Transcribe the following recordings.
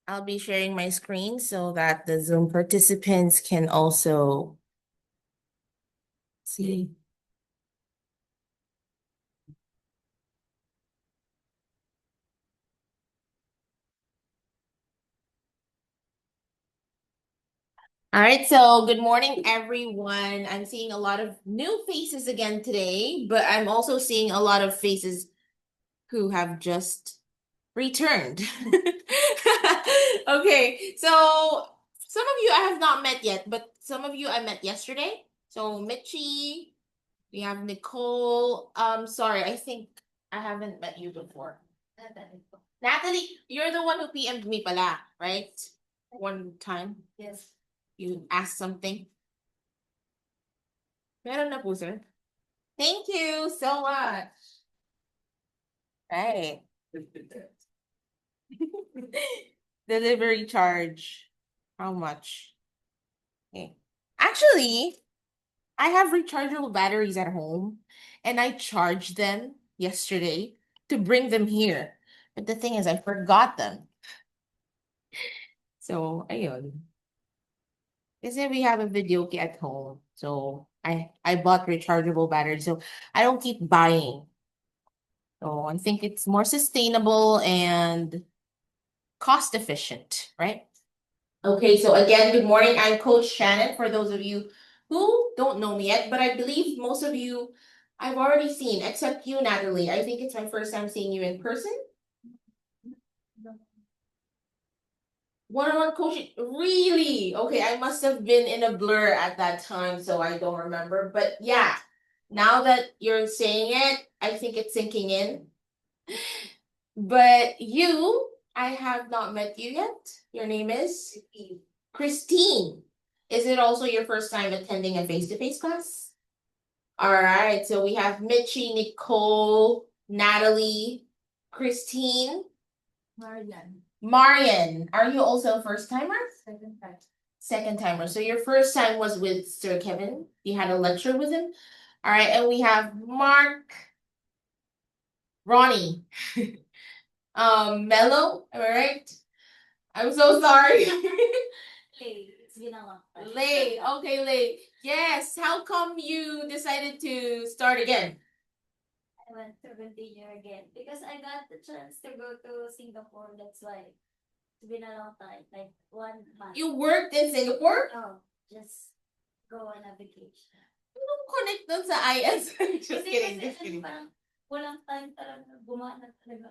I'll be sharing my screen so that the Zoom participants can also see. All right, so good morning, everyone. I'm seeing a lot of new faces again today, but I'm also seeing a lot of faces who have just returned. Okay, so some of you I have not met yet, but some of you I met yesterday. So Mitchie, we have Nicole. Sorry, I think I haven't met you before. Natalie, you're the one who PM'd me pala, right? One time. Yes. You asked something. Meron na po, sir. Thank you so much. Right. Delivery charge. How much? Okay. Actually, I have rechargeable batteries at home and I charged them yesterday to bring them here. But the thing is, I forgot them. So, ayun. Kasi we have a video key at home. So, I bought rechargeable batteries. So, I don't keep buying. So, I think it's more sustainable and cost efficient, right? Okay, so again, good morning. I'm Coach Shannon. For those of you who don't know me yet, but I believe most of you I've already seen, except you, Natalie. I think it's my first time seeing you in person. One-on-one coaching, really? Okay, I must have been in a blur at that time, so I don't remember. But yeah, now that you're saying it, I think it's sinking in. But you, I have not met you yet. Your name is? Christine. Christine. Is it also your first time attending a face-to-face class? All right, so we have Mitchie, Nicole, Natalie, Christine. Marian, are you also a first timer? Second time. Second timer. So your first time was with Sir Kevin. You had a lecture with him. All right, and we have Mark, Ronnie, Mello. Am I right? I'm so sorry. Late. It's been a long time. Late. Okay, late. Yes. How come you decided to start again? I went to continue again because I got the chance to go to Singapore. That's why it's been a long time, like 1 month. You worked in Singapore? No, just go on a vacation. Anong connect dun sa IS? Just kidding, Kasi just kidding. parang walang time talaga gumana talaga.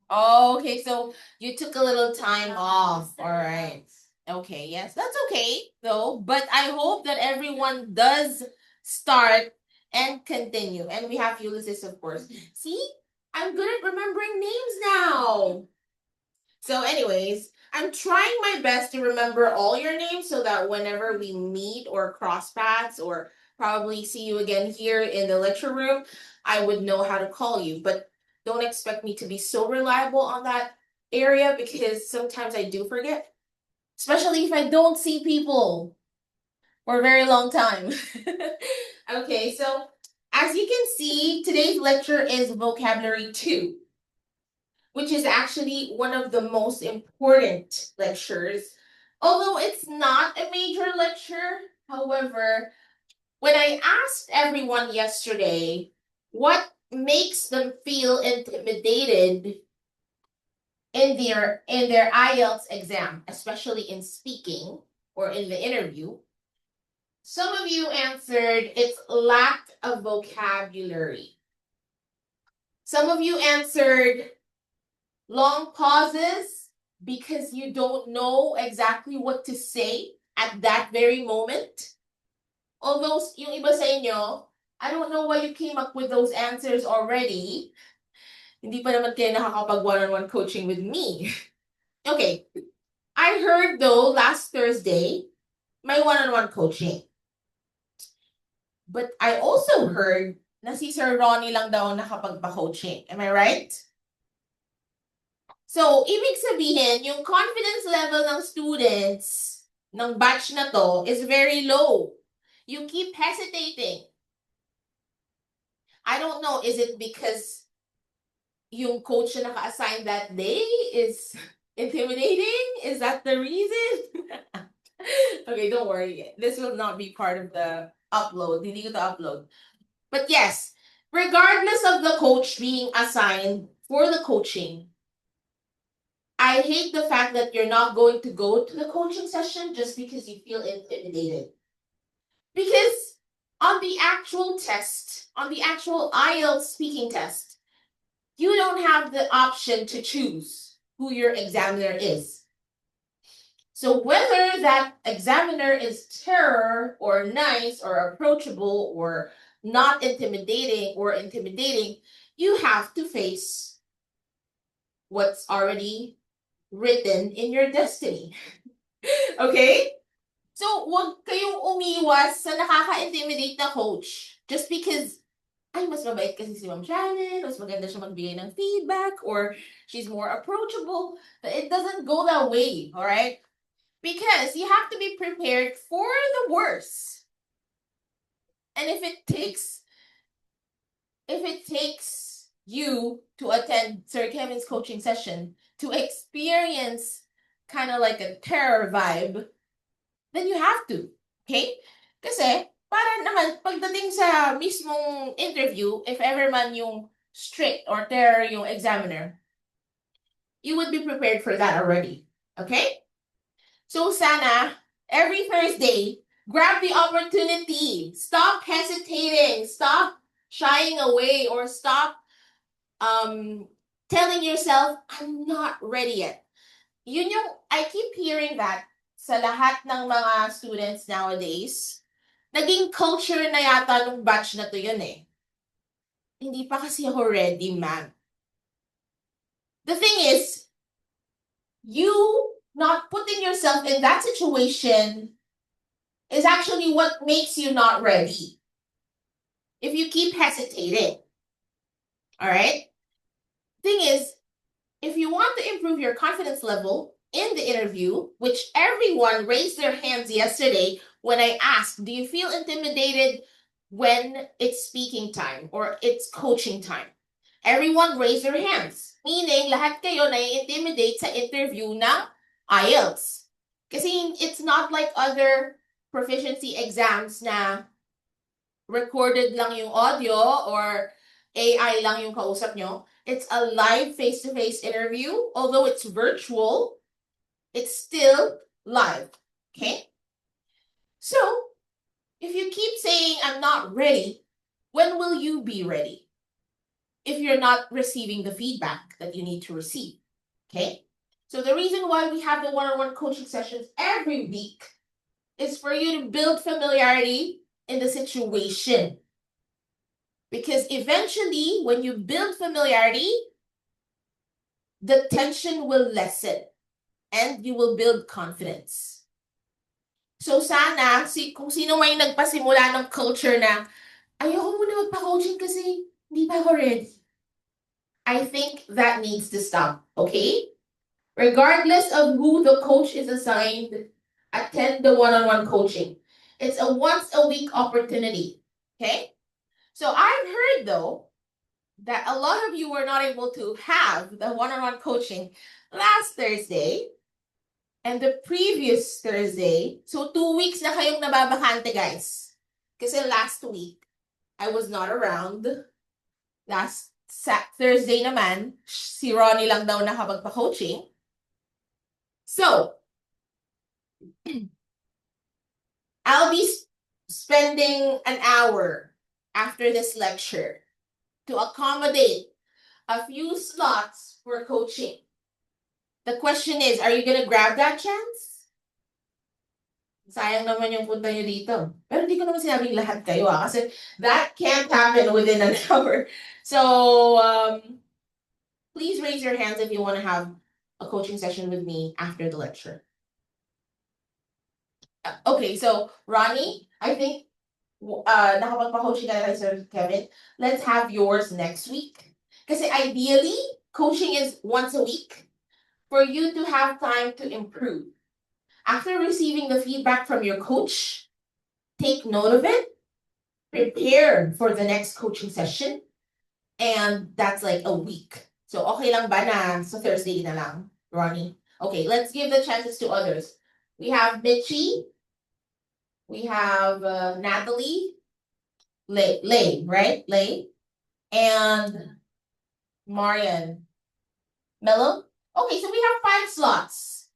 Oh, okay. So you took a little time off. All right. Okay, yes, that's okay though. But I hope that everyone does start and continue. And we have Ulysses, of course. See, I'm good at remembering names now. So, anyways, I'm trying my best to remember all your names so that whenever we meet or cross paths or probably see you again here in the lecture room, I would know how to call you. But don't expect me to be so reliable on that area because sometimes I do forget, especially if I don't see people for a very long time. Okay, so as you can see, today's lecture is vocabulary 2, which is actually one of the most important lectures. Although it's not a major lecture, however, when I asked everyone yesterday what makes them feel intimidated in their IELTS exam, especially in speaking or in the interview, some of you answered it's lack of vocabulary. Some of you answered long pauses because you don't know exactly what to say at that very moment. Although yung iba sa inyo, I don't know why you came up with those answers already. Hindi pa naman kayo nakakapag one-on-one coaching with me. Okay, I heard though last Thursday, may one-on-one coaching. But I also heard na si Sir Ronnie lang daw nakapagpa-coaching. Am I right? So, ibig sabihin, yung confidence level ng students ng batch na to is very low. You keep hesitating. I don't know, is it because yung coach na naka-assign that day is Intimidating? Is that the reason? Okay, don't worry. This will not be part of the upload. Hindi ko to upload. But yes, regardless of the coach being assigned for the coaching, I hate the fact that you're not going to go to the coaching session just because you feel intimidated. Because on the actual test, on the actual IELTS speaking test, you don't have the option to choose who your examiner is. So whether that examiner is terror or nice or approachable or not intimidating or intimidating, you have to face what's already written in your destiny. Okay? So, wag kayong umiwas sa nakaka-intimidate na coach just because ay, mas mabait kasi si Ma'am Shannon, mas maganda siya magbigay ng feedback, or she's more approachable. But it doesn't go that way, all right? Because you have to be prepared for the worst. And if it takes you to attend Sir Kevin's coaching session to experience kind of like a terror vibe, then you have to. Okay? Kasi, para naman, pagdating sa mismong interview, if ever man yung strict or terror yung examiner, you would be prepared for that already. Okay? So sana, every Thursday, grab the opportunity. Stop hesitating. Stop shying away or stop telling yourself, I'm not ready yet. Yun yung, I keep hearing that sa lahat ng mga students nowadays. Naging culture na yata nung batch na to yun eh. Hindi pa kasi ako ready, ma'am. The thing is, you not putting yourself in that situation is actually what makes you not ready. If you keep hesitating. All right? Thing is, if you want to improve your confidence level in the interview, which everyone raised their hands yesterday when I asked, do you feel intimidated when it's speaking time or it's coaching time? Everyone raised their hands. Meaning, lahat kayo nai-intimidate sa interview ng IELTS. Kasi it's not like other proficiency exams na recorded lang yung audio or AI lang yung kausap nyo. It's a live face-to-face interview. Although it's virtual, it's still live. Okay? So, if you keep saying, I'm not ready, when will you be ready? If you're not receiving the feedback that you need to receive. Okay? So, the reason why we have the one-on-one coaching sessions every week is for you to build familiarity in the situation. Because eventually, when you build familiarity, the tension will lessen and you will build confidence. So sana, kung sino may nagpasimula ng culture na, ayoko muna magpa-coaching kasi hindi pa ako ready. I think that needs to stop, okay? Regardless of who the coach is assigned, attend the one-on-one coaching. It's a once-a-week opportunity, okay? So I've heard, though, that a lot of you were not able to have the one-on-one coaching last Thursday and the previous Thursday. So 2 weeks na kayong nababakante, guys. Kasi last week, I was not around. Last Thursday naman, si Ronnie lang daw nakapagpa-coaching. So, I'll be spending an hour after this lecture to accommodate a few slots for coaching. The question is, are you gonna grab that chance? Sayang naman yung punta nyo dito. Pero hindi ko naman sinabing lahat kayo kasi that can't happen within an hour. So, please raise your hands if you want to have a coaching session with me after the lecture. Okay, so Ronnie, I think nakapagpa-coaching ka na kay Sir Kevin. Let's have yours next week. Kasi ideally, coaching is once a week for you to have time to improve. After receiving the feedback from your coach, take note of it, prepare for the next coaching session, and that's like a week. So okay lang ba na sa Thursday na lang, Ronnie? Okay, let's give the chances to others. We have Mitchie. We have Natalie. Lay, right? Lay. And Marian. Mello? Okay, so we have 5 slots.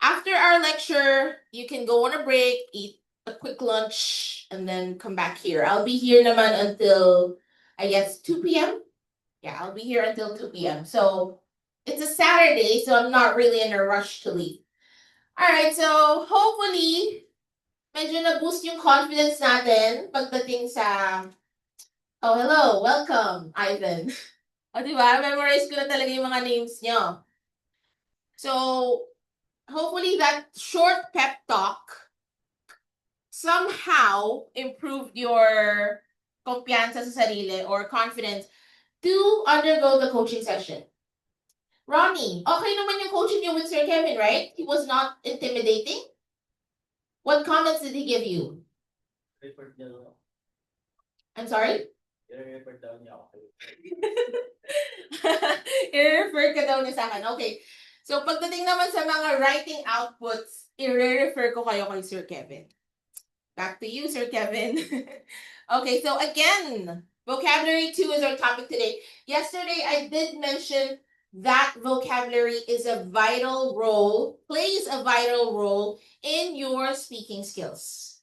After our lecture, you can go on a break, eat a quick lunch, and then come back here. I'll be here naman until, I guess, 2 p.m. Yeah, I'll be here until 2 p.m. So it's a Saturday, so I'm not really in a rush to leave. Alright, so hopefully, medyo na-boost yung confidence natin pagdating sa... Oh, hello, welcome, Ivan. O, diba? Memorize ko na talaga yung mga names nyo. So, hopefully that short pep talk somehow improved your kumpiyansa sa sarili or confidence to undergo the coaching session. Ronnie, okay naman yung coaching niyo with Sir Kevin, right? He was not intimidating? What comments did he give you? I'm sorry? I-refer daw niya ako. I-refer ka daw niya sa akin. Okay. So, pagdating naman sa mga writing outputs, i-refer ko kayo kay Sir Kevin. Back to you, Sir Kevin. Okay, so again, vocabulary 2 is our topic today. Yesterday, I did mention that vocabulary is a vital role, plays a vital role in your speaking skills.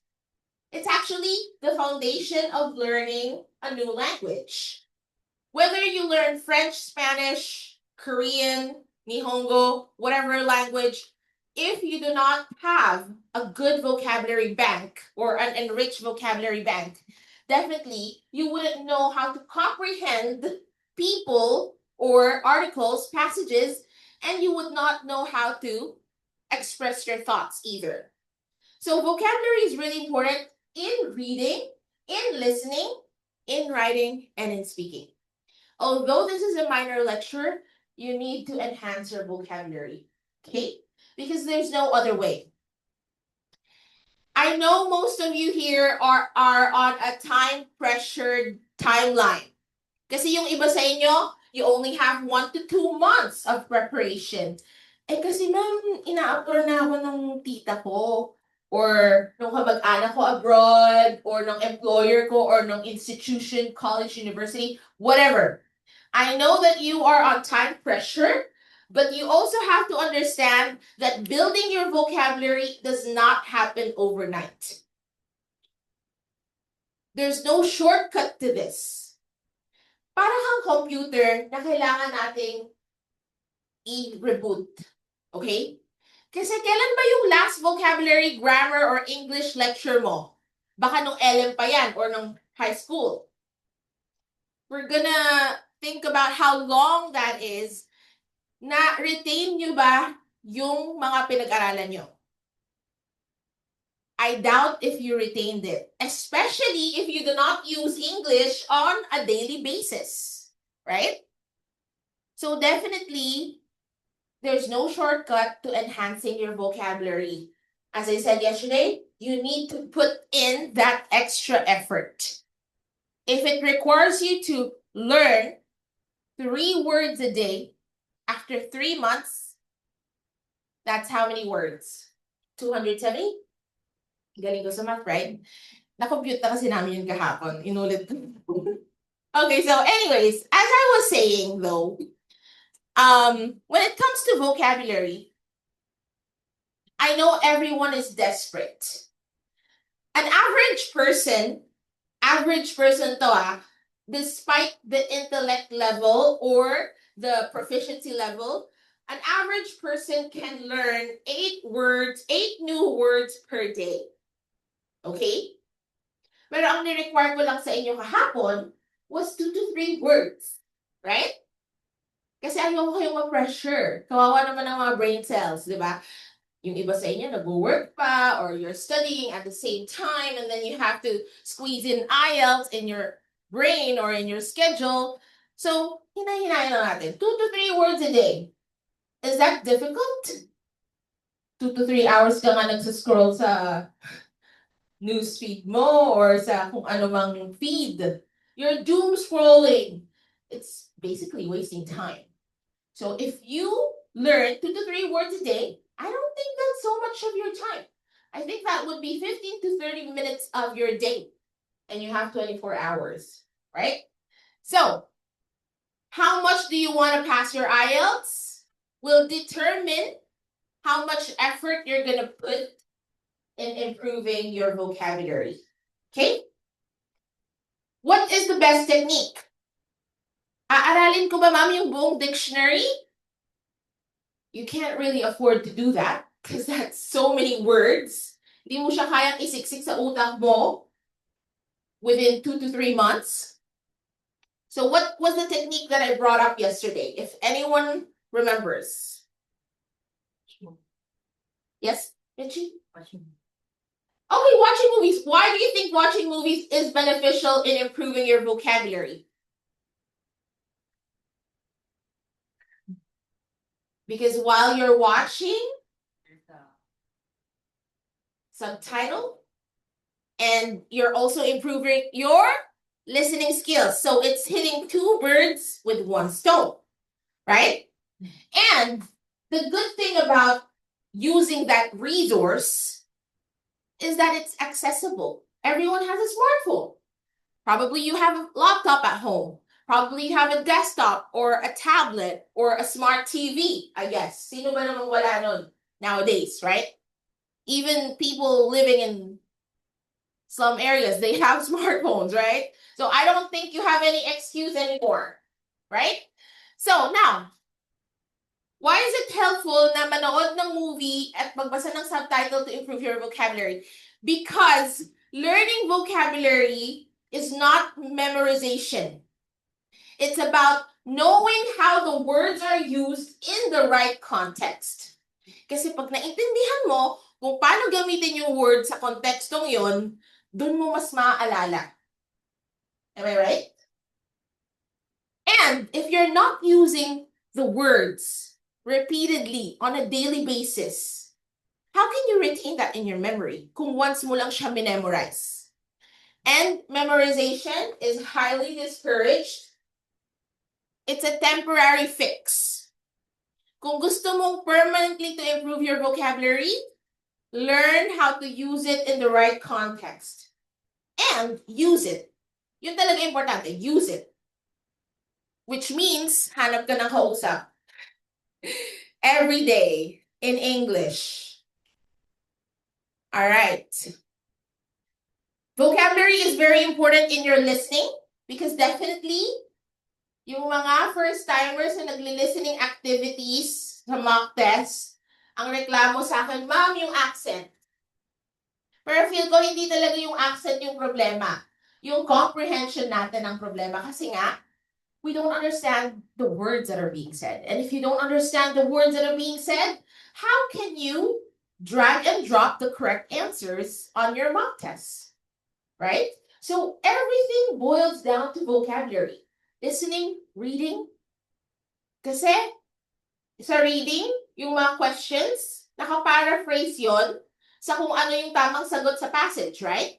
It's actually the foundation of learning a new language. Whether you learn French, Spanish, Korean, Nihongo, whatever language, if you do not have a good vocabulary bank or an enriched vocabulary bank, definitely you wouldn't know how to comprehend people or articles, passages, and you would not know how to express your thoughts either. So vocabulary is really important in reading, in listening, in writing, and in speaking. Although this is a minor lecture, you need to enhance your vocabulary, okay? Because there's no other way. I know most of you here are on a time-pressured timeline. Kasi yung iba sa inyo, you only have 1 to 2 months of preparation. Eh kasi ma'am, ina-apply na ako ng tita ko or nung kamag-anak ko abroad or ng employer ko or ng institution, college, university, whatever. I know that you are on time pressure, but you also have to understand that building your vocabulary does not happen overnight. There's no shortcut to this. Para kang computer na kailangan nating i-reboot. Okay? Kasi kailan ba yung last vocabulary, grammar, or English lecture mo? Baka nung LM pa yan or nung high school. We're gonna think about how long that is. Na-retain nyo ba yung mga pinag-aralan nyo? I doubt if you retained it, especially if you do not use English on a daily basis, right? So definitely, there's no shortcut to enhancing your vocabulary. As I said yesterday, you need to put in that extra effort. If it requires you to learn 3 words a day, after 3 months, that's how many words? 270? Galing ko sa math, right? Na-compute na kasi namin yun kahapon. Inulit ko. Okay, so anyways, as I was saying though, when it comes to vocabulary, I know everyone is desperate. An average person to despite the intellect level or the proficiency level, an average person can learn 8 new words per day. Okay? Pero ang ni-require ko lang sa inyo kahapon was 2 to 3 words. Right? Kasi ayoko kayong ma-pressure. Kawawa naman ang mga brain cells, di ba? Yung iba sa inyo nag-work pa or you're studying at the same time and then you have to squeeze in IELTS in your brain or in your schedule. So, hinahin lang natin. 2 to 3 words a day. Is that difficult? 2 to 3 hours ka nga nagsascroll sa newsfeed mo or sa kung ano mang feed. You're doom scrolling. It's basically wasting time. So if you learn 2 to 3 words a day, I don't think that's so much of your time. I think that would be 15 to 30 minutes of your day. And you have 24 hours, right? So, how much do you want to pass your IELTS will determine how much effort you're going to put in improving your vocabulary. Okay? What is the best technique? Aaralin ko ba, ma'am, yung buong dictionary? You can't really afford to do that because that's so many words. Hindi mo siya kayang isiksik sa utak mo within 2 to 3 months. So what was the technique that I brought up yesterday? If anyone remembers. Yes, Richie? Okay, watching movies. Why do you think watching movies is beneficial in improving your vocabulary? Because while you're watching, subtitle, and you're also improving your listening skills. So it's hitting 2 birds with 1 stone, right? And the good thing about using that resource is that it's accessible. Everyone has a smartphone. Probably you have a laptop at home. Probably you have a desktop or a tablet or a smart TV, I guess. Sino ba namang wala nun nowadays, right? Even people living in slum areas, they have smartphones, right? So I don't think you have any excuse anymore, right? So now, why is it helpful na manood ng movie at magbasa ng subtitle to improve your vocabulary? Because learning vocabulary is not memorization. It's about knowing how the words are used in the right context. Kasi pag naintindihan mo kung paano gamitin yung word sa kontekstong yon, dun mo mas maaalala. Am I right? And if you're not using the words repeatedly on a daily basis, how can you retain that in your memory kung once mo lang siya memorize? And memorization is highly discouraged. It's a temporary fix. Kung gusto mong permanently to improve your vocabulary, learn how to use it in the right context. And use it. Yun talaga importante, use it. Which means, hanap ka ng kausap. Every day in English. All right. Vocabulary is very important in your listening because definitely, yung mga first-timers na nagli-listening activities sa mock test, ang reklamo sa akin, ma'am, yung accent. Pero feel ko hindi talaga yung accent yung problema. Yung comprehension natin ang problema kasi nga, we don't understand the words that are being said. And if you don't understand the words that are being said, how can you drag and drop the correct answers on your mock tests? Right? So everything boils down to vocabulary. Listening, reading. Kasi sa reading, yung mga questions, nakaparaphrase yon sa kung ano yung tamang sagot sa passage, right?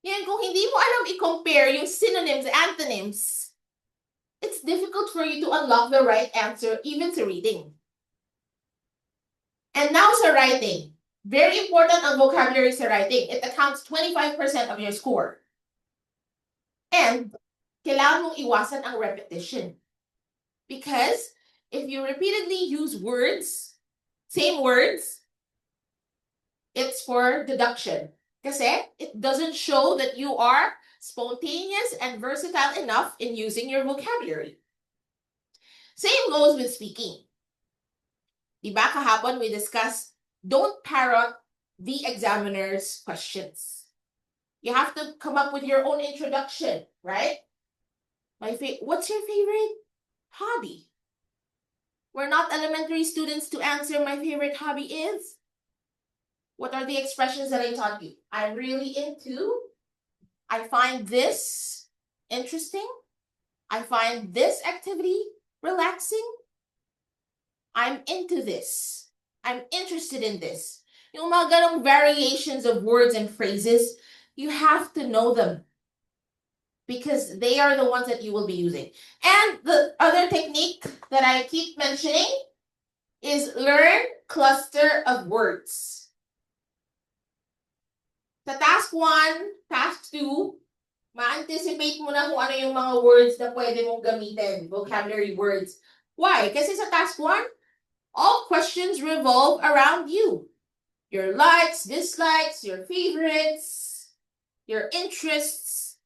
Yan, kung hindi mo alam i-compare yung synonyms, antonyms, it's difficult for you to unlock the right answer even sa reading. And now sa writing. Very important ang vocabulary sa writing. It accounts 25% of your score. And kailangan mong iwasan ang repetition. Because if you repeatedly use words, same words, it's for deduction. Kasi it doesn't show that you are spontaneous and versatile enough in using your vocabulary. Same goes with speaking. Diba kahapon we discussed, don't parrot the examiner's questions. You have to come up with your own introduction, right? What's your favorite hobby? We're not elementary students to answer my favorite hobby is. What are the expressions that I taught you? I'm really into. I find this interesting. I find this activity relaxing. I'm into this. I'm interested in this. Yung mga ganong variations of words and phrases, you have to know them because they are the ones that you will be using. And the other technique that I keep mentioning is learn cluster of words. Sa task 1, task 2, ma-anticipate mo na kung ano yung mga words na pwede mong gamitin, vocabulary words. Why? Kasi sa task 1, all questions revolve around you. Your likes, dislikes, your favorites, your interests,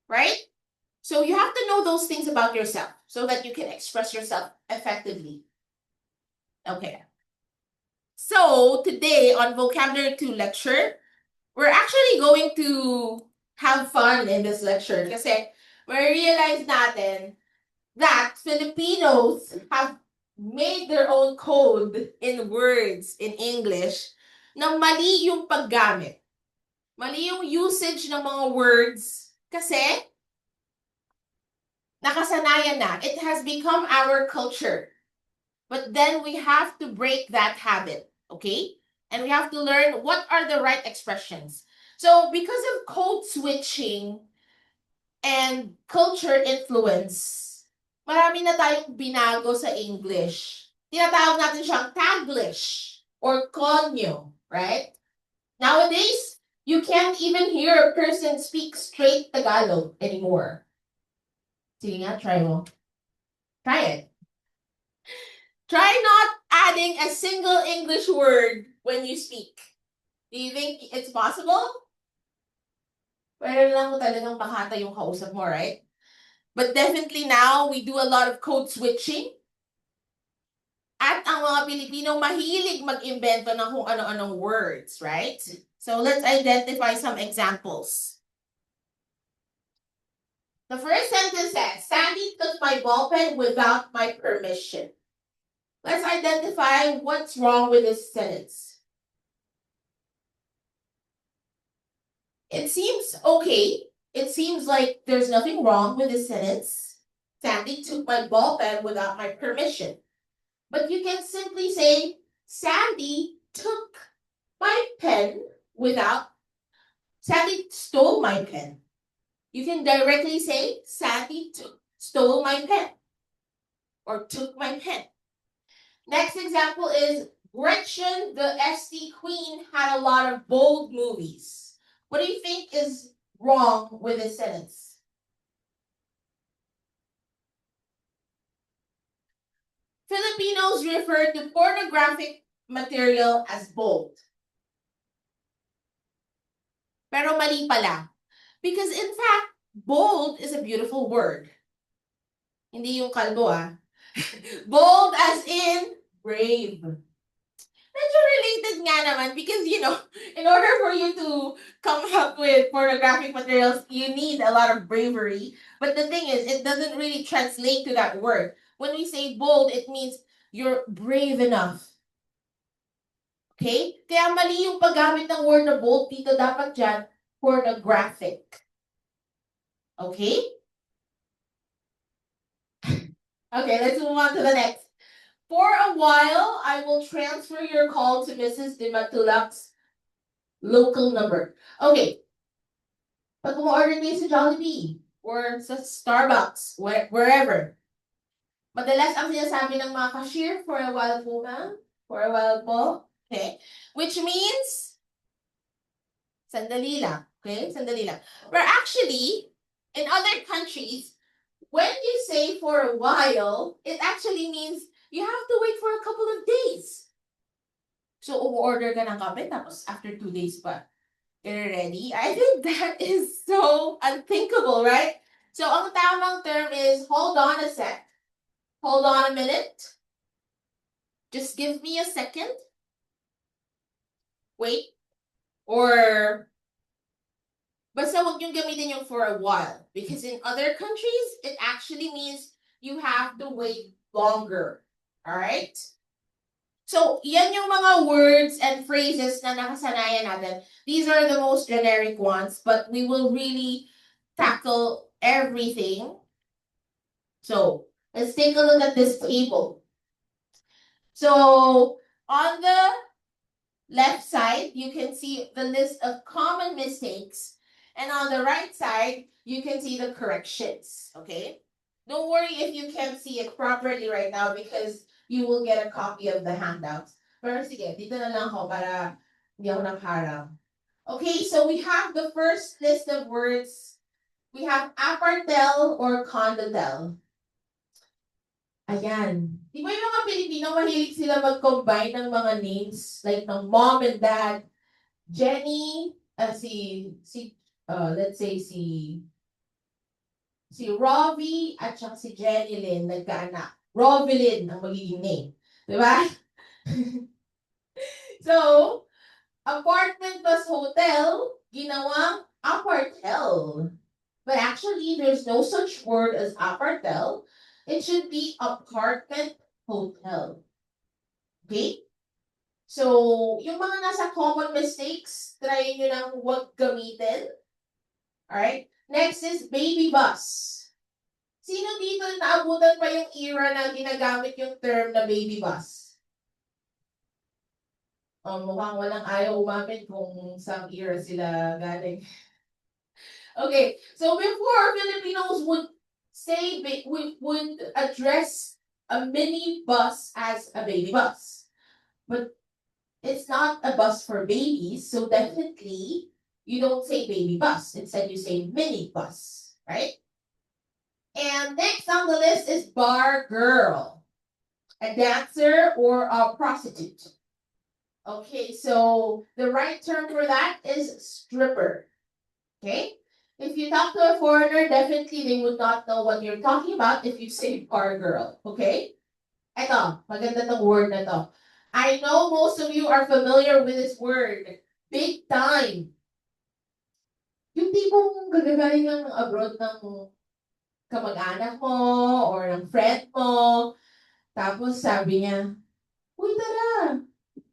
right? So you have to know those things about yourself so that you can express yourself effectively. Okay. So today on Vocabulary 2 lecture, we're actually going to have fun in this lecture kasi ma-realize natin that Filipinos have made their own code in words in English na mali yung paggamit. Mali yung usage ng mga words kasi nakasanayan na. It has become our culture. But then we have to break that habit, okay? And we have to learn what are the right expressions. So because of code switching and culture influence, marami na tayong binago sa English. Tinatawag natin siyang Taglish or Konyo, right? Nowadays, you can't even hear a person speak straight Tagalog anymore. Sige nga, try mo. Try it. Try not adding a single English word when you speak. Do you think it's possible? Pero lang mo talagang makata yung kausap mo, right? But definitely now, we do a lot of code switching. At ang mga Pilipino mahilig mag-invento ng kung ano-anong words, right? So let's identify some examples. The first sentence says, Sandy took my ball pen without my permission. Let's identify what's wrong with this sentence. It seems okay. It seems like there's nothing wrong with this sentence. Sandy took my ball pen without my permission. But you can simply say, Sandy took my pen without, Sandy stole my pen. You can directly say, Sandy stole my pen or took my pen. Next example is Gretchen, the SD Queen, had a lot of bold movies. What do you think is wrong with this sentence? Filipinos refer to pornographic material as bold. Pero mali pala. Because in fact, bold is a beautiful word. Hindi yung kalbo Bold as in brave. Medyo related nga naman because, in order for you to come up with pornographic materials, you need a lot of bravery. But the thing is, it doesn't really translate to that word. When we say bold, it means you're brave enough. Okay? Kaya mali yung paggamit ng word na bold dito, dapat dyan, pornographic. Okay? Okay, let's move on to the next. For a while, I will transfer your call to Mrs. Dimatulak's local number. Okay. Pag order niyo sa Jollibee or sa Starbucks, wherever. Madalas ang sinasabi ng mga cashier, for a while po ma'am, for a while po. Okay? Which means, sandali lang. Okay? Sandali lang. But actually, in other countries, when you say for a while, it actually means you have to wait for a couple of days. So, order ka ng kape, tapos after 2 days pa, you're ready. I think that is so unthinkable, right? So, ang tamang term is, hold on a sec. Hold on a minute. Just give me a second. Wait. Or, basta wag yung gamitin yung for a while. Because in other countries, it actually means you have to wait longer. Alright? So, yan yung mga words and phrases na nakasanayan natin. These are the most generic ones, but we will really tackle everything. So, let's take a look at this table. So, on the left side, you can see the list of common mistakes. And on the right side, you can see the corrections, okay? Don't worry if you can't see it properly right now because you will get a copy of the handouts. Pero sige, dito na lang ako para hindi ako nakaharang. Okay, so we have the first list of words. We have apartel or condotel. Ayan. Di ba yung mga Pilipino, mahilig sila mag-combine ng mga names, like ng mom and dad. Jenny, let's say si Robbie at saka si Jenny Lynn nagkaanak. Robilyn ang magiging name. Di ba? So, apartment plus hotel, ginawang apartel. But actually, there's no such word as apartel. It should be apartment hotel. Okay? So, yung mga nasa common mistakes, try nyo nang huwag gamitin. Alright? Next is baby bus. Sino dito naabutan pa yung era na ginagamit yung term na baby bus? Mukhang walang ayaw umamin kung saan era sila galing. Okay, so before Filipinos would say would address a mini bus as a baby bus. But it's not a bus for babies, so definitely you don't say baby bus. Instead, you say mini bus, right? And next on the list is bar girl, a dancer or a prostitute. Okay, so the right term for that is stripper. Okay? If you talk to a foreigner, definitely they would not know what you're talking about if you say bar girl. Okay? Eto, maganda tong word na to. I know most of you are familiar with this word. Big time. Yung tipong gagagaling ng abroad ng kamag-anak mo or ng friend mo. Tapos sabi niya, uy tara,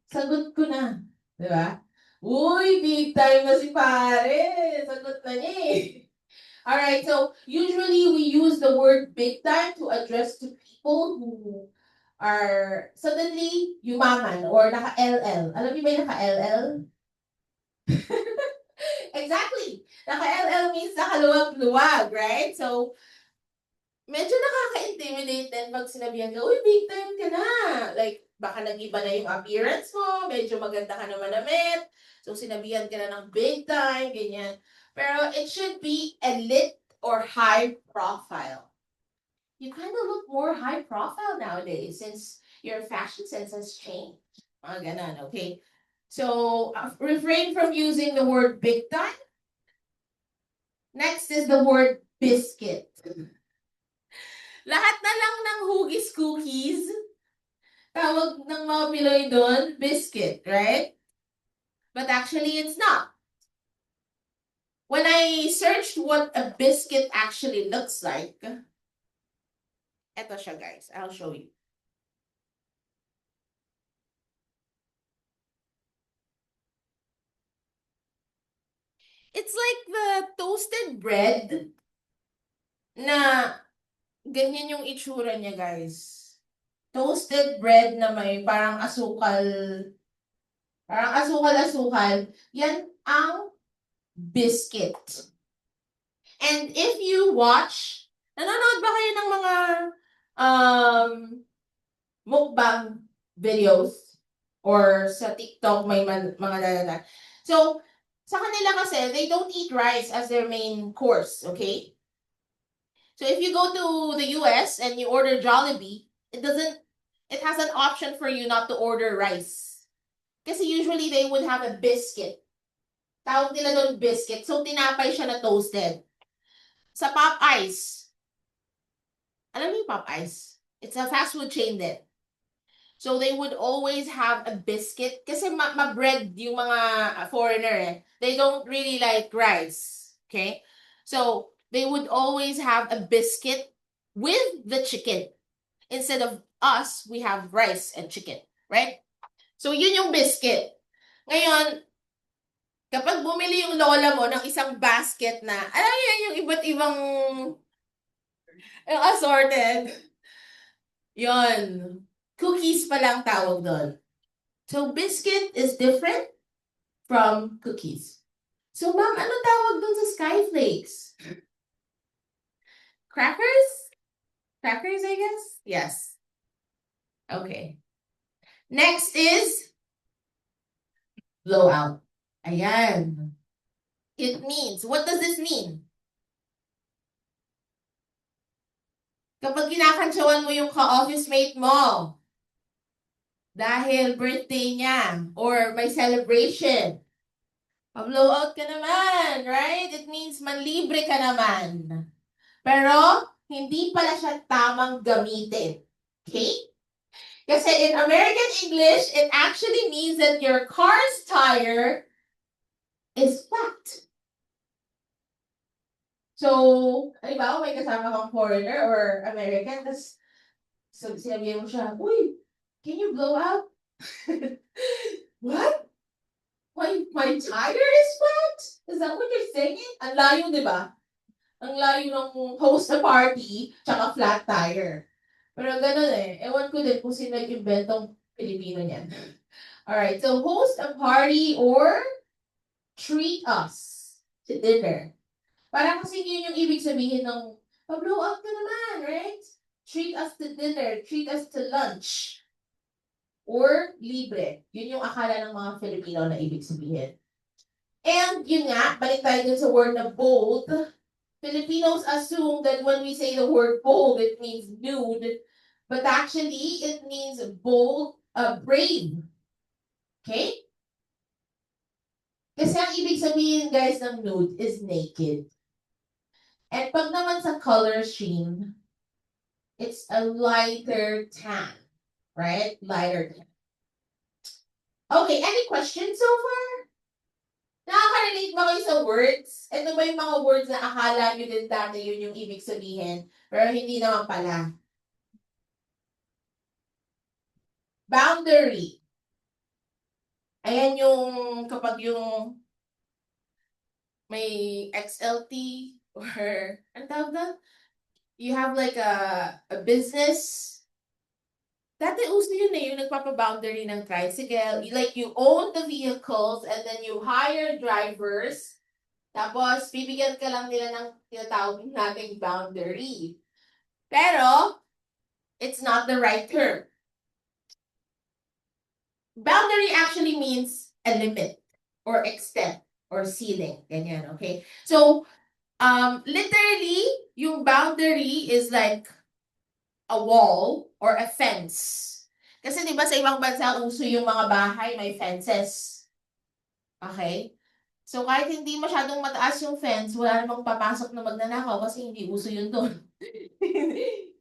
sagot ko na. Diba? Uy, big time na si pare. Sagot na niya eh. Alright, so usually we use the word big time to address to people who are suddenly yumaman or naka-LL. Alam niyo ba yung naka-LL? Exactly. Naka-LL means nakaluwag-luwag, right? So, medyo nakaka-intimidate din pag sinabihan ka, uy, big time ka na. Like, baka nag-iba na yung appearance mo, medyo maganda ka naman namit. So, sinabihan ka na ng big time, ganyan. Pero it should be elite or high profile. You kind of look more high profile nowadays since your fashion sense has changed. Mga ganon, okay? So, refrain from using the word big time. Next is the word biscuit. Lahat na lang ng hugis cookies, tawag ng mga Pinoy doon, biscuit, right? But actually, it's not. When I searched what a biscuit actually looks like, eto siya guys, I'll show you. It's like the toasted bread na ganyan yung itsura niya, guys. Toasted bread na may parang asukal. Parang asukal-asukal. Yan ang biscuit. And if you watch, nanonood ba kayo ng mga mukbang videos? Or sa TikTok may mga lalala. So, sa kanila kasi, they don't eat rice as their main course, okay? So if you go to the US and you order Jollibee, it has an option for you not to order rice. Kasi usually they would have a biscuit. Tawag nila doon biscuit. So tinapay siya na toasted. Sa Popeyes, alam niyo yung Popeyes? It's a fast food chain din. So they would always have a biscuit kasi ma-bread yung mga foreigner eh. They don't really like rice. Okay? So they would always have a biscuit with the chicken. Instead of us, we have rice and chicken. Right? So yun yung biscuit. Ngayon, kapag bumili yung lola mo ng isang basket na, alam niyo yung iba't ibang yung assorted. Yun. Cookies pa lang tawag doon. So, biscuit is different from cookies. So, ma'am, ano tawag doon sa skyflakes? Crackers? Crackers, I guess? Yes. Okay. Next is blowout. Ayan. It means, what does this mean? Kapag kinakantsawan mo yung ka-office mate mo, dahil birthday niya, or may celebration, pa-blowout ka naman, right? It means manlibre ka naman. Pero, hindi pala siya tamang gamitin. Okay? Kasi in American English, it actually means that your car's tire is flat. So, halimbawa may kasama kang foreigner or American, tapos sinabihan mo siya, uy, can you blow out? What? My tire is flat? Is that what you're saying? Ang layo, di ba? Ang layo ng host a party, tsaka flat tire. Pero ganun eh. Ewan ko din kung sino nag-inventong Pilipino niyan. Alright, so host a party or treat us to dinner. Parang kasi yun yung ibig sabihin ng pa-blow up ka naman, right? Treat us to dinner, treat us to lunch. Or libre. Yun yung akala ng mga Filipino na ibig sabihin. And yun nga, balik tayo dun sa word na bold. Filipinos assume that when we say the word bold, it means nude. But actually, it means bold, brave. Okay? Kasi ang ibig sabihin, guys, ng nude is naked. And pag naman sa color scheme, it's a lighter tan. Right? Lighter tan. Okay, any questions so far? Nakaka-relate ba kayo sa words? Ito ba yung mga words na akala nyo din dati yun yung ibig sabihin, pero hindi naman pala. Boundary. Ayan yung kapag yung may XLT or ano tawag doon? You have like a business. Dati uso yun eh, yung nagpapa-boundary ng tricycle. Like you own the vehicles and then you hire drivers. Tapos, bibigyan ka lang nila ng tinatawag nating boundary. Pero, it's not the right term. Boundary actually means a limit or extent or ceiling. Ganyan, okay? So, literally, yung boundary is like a wall or a fence. Kasi di ba sa ibang bansa, uso yung mga bahay, may fences. Okay? So, kahit hindi masyadong mataas yung fence, wala namang papasok na magnanakaw kasi hindi uso yun doon.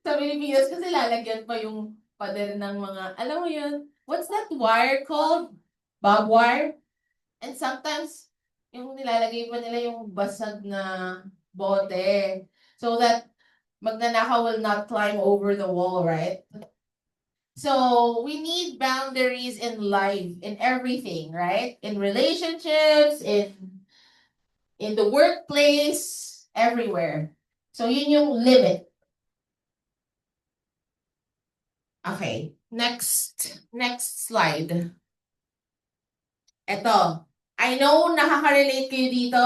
Sa Pilipinas kasi lalagyan pa yung pader ng mga, alam mo yun, what's that wire called? Barbed wire? And sometimes, yung nilalagay pa nila yung basag na bote. So that magnanakaw will not climb over the wall, right? So we need boundaries in life, in everything, right? In relationships, in the workplace, everywhere. So yun yung limit. Okay, next slide. Eto. I know nakaka-relate kayo dito.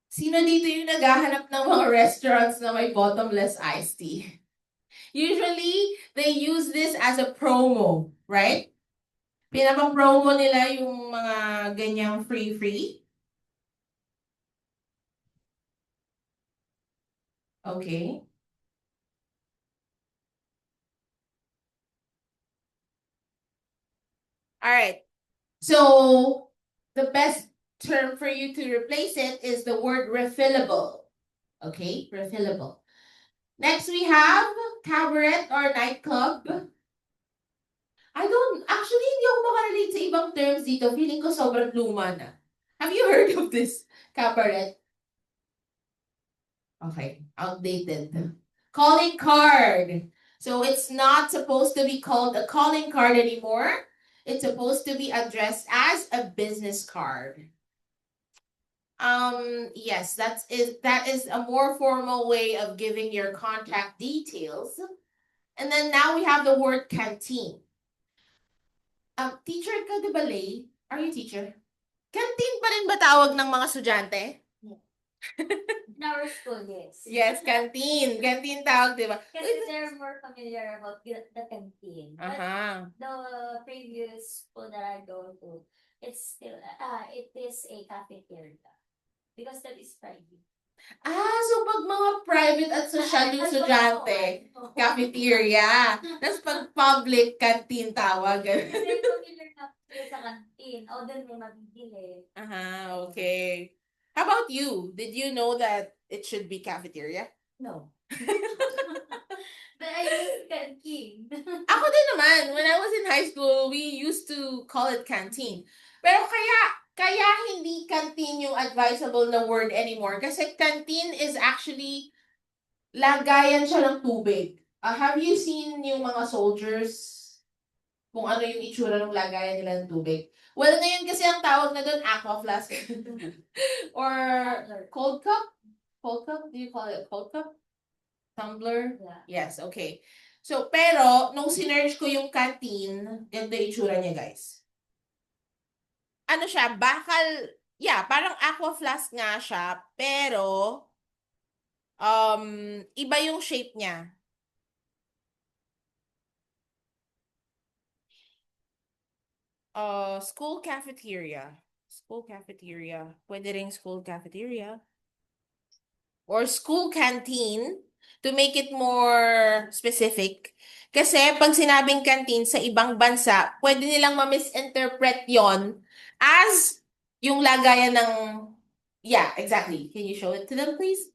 Sino dito yung naghahanap ng mga restaurants na may bottomless iced tea? Usually, they use this as a promo, right? Pinapa-promo nila yung mga ganyang free. Okay. All right. So, the best term for you to replace it is the word refillable. Okay, refillable. Next, we have cabaret or nightclub. Actually, hindi ako makarelate sa ibang terms dito. Feeling ko sobrang luma na. Have you heard of this cabaret? Okay, outdated. Calling card. So it's not supposed to be called a calling card anymore. It's supposed to be addressed as a business card. Yes, that is a more formal way of giving your contact details. And then now we have the word canteen. Teacher ka, di ba, Lay? Are you teacher? Canteen pa rin ba tawag ng mga estudyante? In our school, yes. Yes, canteen. Canteen tawag, di ba? Kasi they're more familiar about the canteen. But Aha. the previous school that I go to, it's still, it is a cafeteria. Because that is private. So pag mga private at social yung estudyante, cafeteria. Tapos pag public, canteen tawag. Kasi familiar na sila sa canteen. O, doon may mabibili. Okay. How about you? Did you know that it should be cafeteria? No. But I use canteen. Ako din naman, when I was in high school, we used to call it canteen. Pero kaya hindi canteen yung advisable na word anymore. Kasi canteen is actually, lagayan siya ng tubig. Have you seen yung mga soldiers? Kung ano yung itsura ng lagayan nila ng tubig. Well, ngayon kasi ang tawag na doon, aqua flask. Or cold cup? Cold cup? Do you call it cold cup? Tumbler? Yeah. Yes, okay. So, pero, nung sinerge ko yung canteen, ganda yung itsura niya, guys. Ano siya, bakal, yeah, parang aqua flask nga siya, pero, iba yung shape niya. School cafeteria. School cafeteria. Pwede ring school cafeteria. Or school canteen to make it more specific. Kasi pag sinabing canteen sa ibang bansa, pwede nilang ma-misinterpret yon as yung lagayan ng... Yeah, exactly. Can you show it to them, please?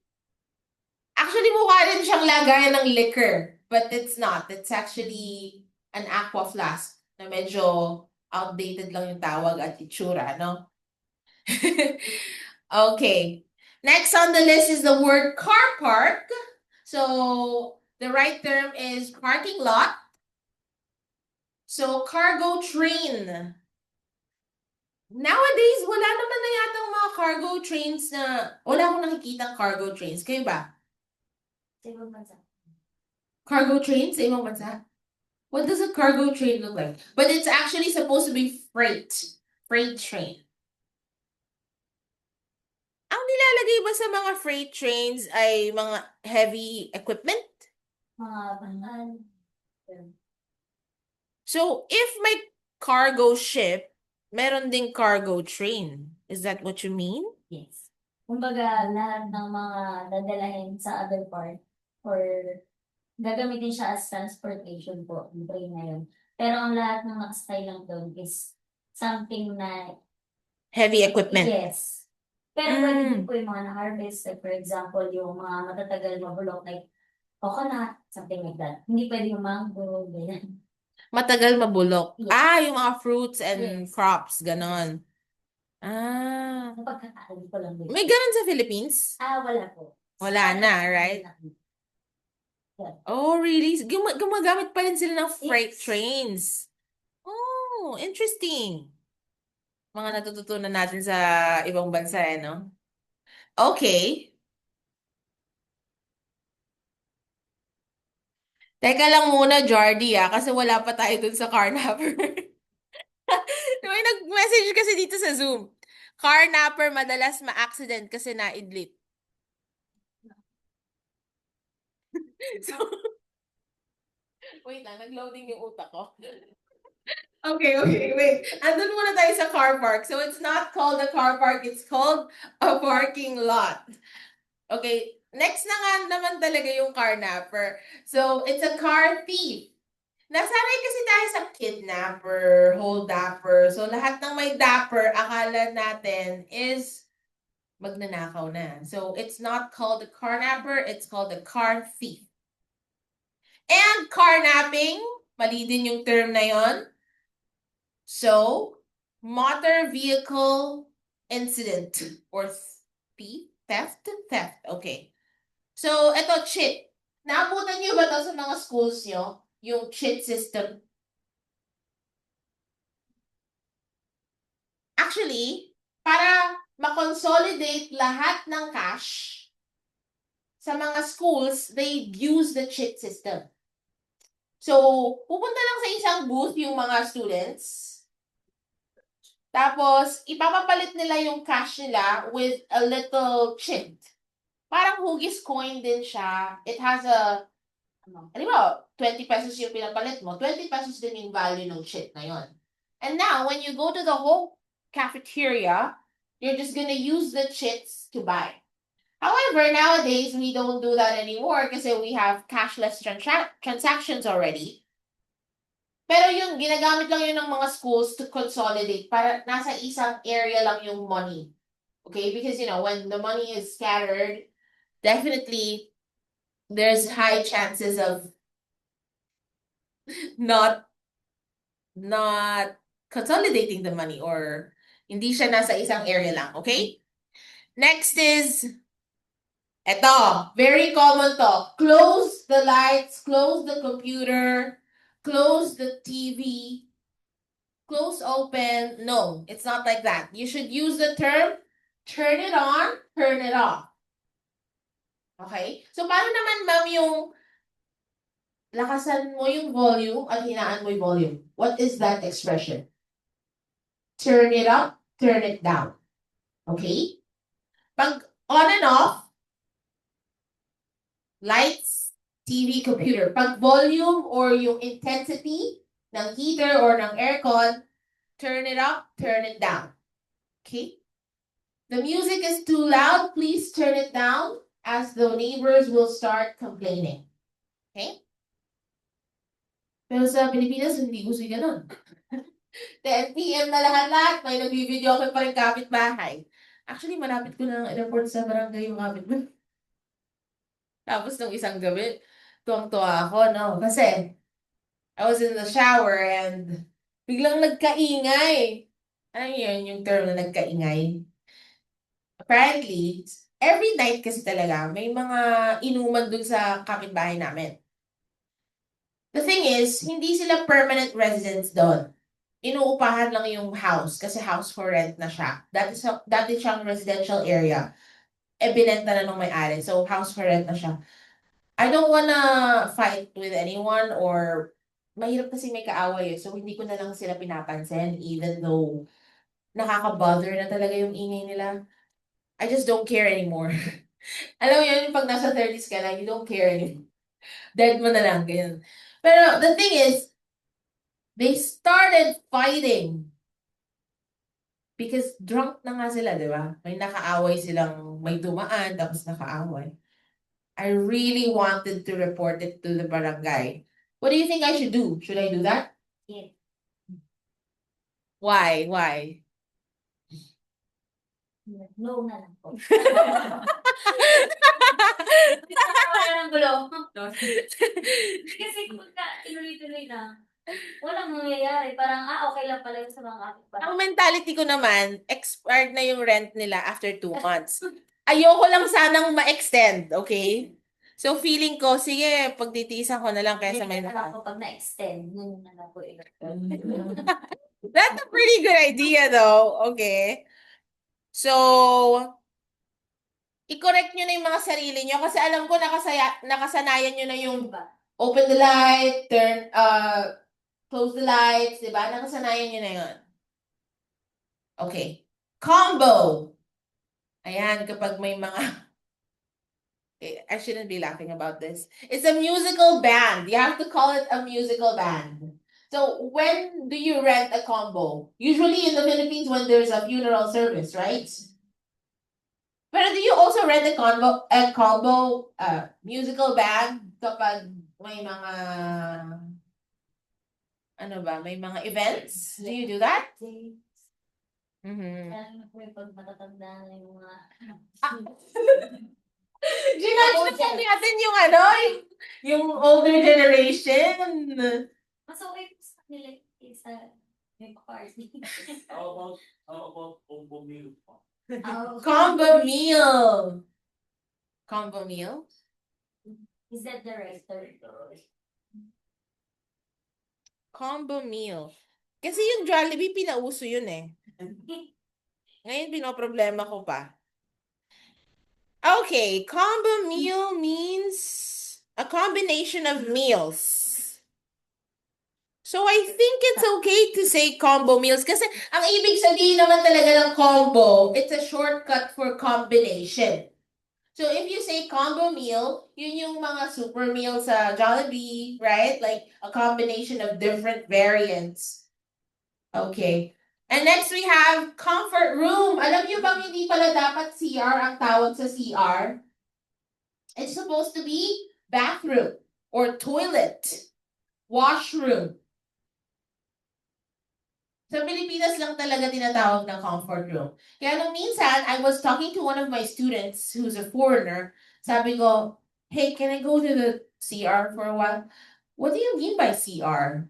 Actually, mukha rin siyang lagayan ng liquor. But it's not. It's actually an aqua flask na medyo outdated lang yung tawag at itsura, no? Okay. Next on the list is the word car park. So the right term is parking lot. So cargo train. Nowadays, wala naman na yatang mga cargo trains na, wala akong nakikitang cargo trains. Kayo ba? Sa ibang bansa. Cargo trains sa ibang bansa? What does a cargo train look like? But it's actually supposed to be freight. Freight train. Ang nilalagay ba sa mga freight trains ay mga heavy equipment? Mga bangal. So, if may cargo ship, meron ding cargo train. Is that what you mean? Yes. Kumbaga, lahat ng mga dadalahin sa other part or gagamitin siya as transportation po, yung train na yun. Pero ang lahat ng nakastay lang doon is something na, Heavy equipment. yes. Pero pwede din po yung mga na-harvest, like for example, yung mga matatagal mabulok, like coconut, something like that. Hindi pwede yung mango, ganyan. Matagal mabulok. Yes. Yung mga fruits and Yes. crops, ganon. Ang pagkakaalam ko lang din. May ganon sa Philippines? Wala po. Wala na, right? Oh, really? Gumagamit pa rin sila ng freight Yes. trains. Oh, interesting. Mga natututunan natin sa ibang bansa, no? Okay. Teka lang muna, Jardy, kasi wala pa tayo dun sa carnapper. May nag-message kasi dito sa Zoom. Carnapper madalas ma-accident kasi naidlit. So, wait lang, nag-loading yung utak ko. Okay, wait. Andun muna tayo sa car park. So it's not called a car park, it's called a parking lot. Okay, next na nga naman talaga yung carnapper. So it's a car thief. Nasanay kasi tayo sa kidnapper, holdapper. So lahat ng may dapper, akala natin is magnanakaw na. So it's not called a carnapper, it's called a car thief. And carnapping, mali din yung term na yon. So, motor vehicle incident or theft. Okay. So, eto, cheat. Naabutan niyo ba ito sa mga schools niyo? Yung cheat system? Actually, para ma-consolidate lahat ng cash sa mga schools, they use the cheat system. So, pupunta lang sa isang booth yung mga students. Tapos, ipapapalit nila yung cash nila with a little chit. Parang hugis coin din siya. It has a, ano ba, 20 pesos yung pinapalit mo, 20 pesos din yung value ng chit na yon. And now, when you go to the whole cafeteria, you're just gonna use the chits to buy. However, nowadays, we don't do that anymore kasi we have cashless transactions already. Pero yung ginagamit lang yun ng mga schools to consolidate para nasa isang area lang yung money. Okay? Because, when the money is scattered, definitely there's high chances of not consolidating the money or hindi siya nasa isang area lang. Okay? Next is, eto, very common to. Close the lights, close the computer, close the TV, close open. No, it's not like that. You should use the term turn it on, turn it off. Okay? So, paano naman, ma'am, yung lakasan mo yung volume at hinaan mo yung volume? What is that expression? Turn it up, turn it down. Okay? Pag on and off, lights, TV, computer. Pag volume or yung intensity ng heater or ng aircon, turn it up, turn it down. Okay? The music is too loud, please turn it down as the neighbors will start complaining. Okay? Pero sa Pilipinas, hindi gusto yung ganun. 10 p.m. na lahat-lahat, may nag-video pa rin kapitbahay. Actually, malapit ko na report sa barangay yung kapitbahay. Tapos nung isang gabi, tuwang-tuwa ako, no? Kasi, I was in the shower and biglang nagkaingay. Ano yun, yung term na nagkaingay? Apparently, every night kasi talaga, may mga inuman dun sa kapitbahay namin. The thing is, hindi sila permanent residents doon. Inuupahan lang yung house kasi house for rent na siya. Dati siyang residential area. Binenta na nung may-ari. So, house for rent na siya. I don't wanna fight with anyone or mahirap kasi may kaaway. So, hindi ko na lang sila pinapansin even though nakaka-bother na talaga yung ingay nila. I just don't care anymore. Alam mo yun, pag nasa 30s ka na, you don't care anymore. Dead mo na lang, ganyan. Pero the thing is, they started fighting because drunk na nga sila, di ba? May nakaaway silang, may dumaan, tapos nakaaway. I really wanted to report it to the barangay. What do you think I should do? Should I do that? Yeah. Why? Why? No na lang po. Wala ng gulo. Kasi kung tinuloy-tuloy na, walang mangyayari. Parang, okay lang pala yun sa mga kapitbahay. Ang mentality ko naman, expired na yung rent nila after 2 months. Ayoko lang sanang ma-extend, okay? So feeling ko, sige, pagtitiisan ko na lang kaysa may Ako pag na-extend, nun na lang po That's a pretty good idea though. Okay. So, i-correct nyo na yung mga sarili nyo kasi alam ko nakasanayan nyo na yung open the light, close the lights, di ba? Nakasanayan nyo na yun. Okay. Combo. Ayan, kapag may mga I shouldn't be laughing about this. It's a musical band. You have to call it a musical band. So when do you rent a combo? Usually in the Philippines when there's a funeral service, right? But do you also rent a combo musical band kapag may mga ano ba, may mga events? Do you do that? Mm-hmm. Kaya po yung pag matatanda na yung mga... Ginudge na natin yung yung older generation. Mas okay po sa nila sa may party. How about combo meal? Combo meal. Combo meal? Is that the right term? Combo meal. Kasi yung Jollibee, pinauso yun eh. Ngayon, pinoproblema ko pa. Okay, combo meal means a combination of meals. So I think it's okay to say combo meals kasi ang ibig sabihin naman talaga ng combo, it's a shortcut for combination. So if you say combo meal, yun yung mga super meals sa Jollibee, right? Like a combination of different variants. Okay. And next we have comfort room. Alam niyo bang hindi pala dapat CR ang tawag sa CR? It's supposed to be bathroom or toilet, washroom. Sa Pilipinas lang talaga tinatawag na comfort room. Kaya nung minsan, I was talking to one of my students who's a foreigner. Sabi ko, hey, can I go to the CR for a while? What do you mean by CR?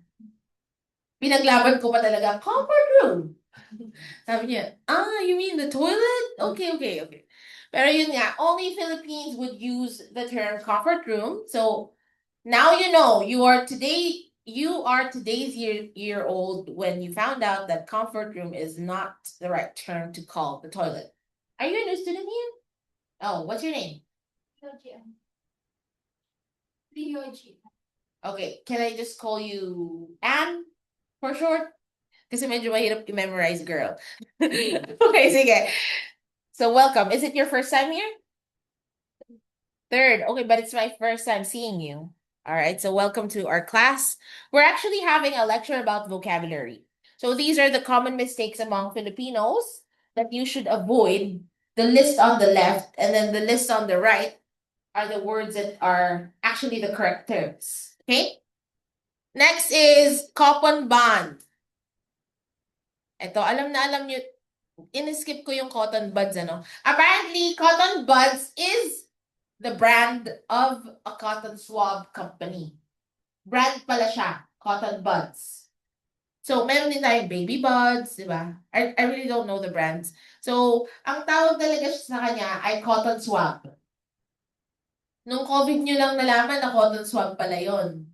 Pinaglaban ko pa talaga, comfort room. Sabi niya, you mean the toilet? Okay. Pero yun nga, only Philippines would use the term comfort room. So now you know you are today's year old when you found out that comfort room is not the right term to call the toilet. Are you a new student here? Oh, what's your name? Okay, can I just call you Anne for short? Kasi medyo mahirap i-memorize, girl. Okay, sige. So welcome. Is it your first time here? Third. Okay, but it's my first time seeing you. All right, so welcome to our class. We're actually having a lecture about vocabulary. So these are the common mistakes among Filipinos that you should avoid. The list on the left and then the list on the right are the words that are actually the correct terms. Okay? Next is cotton bond. Ito, alam na alam nyo, in-skip ko yung cotton buds, ano? Apparently, cotton buds is the brand of a cotton swab company. Brand pala siya, cotton buds. So, meron din tayong baby buds, di ba? I really don't know the brands. So, ang tawag talaga sa kanya ay cotton swab. Nung COVID nyo lang nalaman na cotton swab pala yon.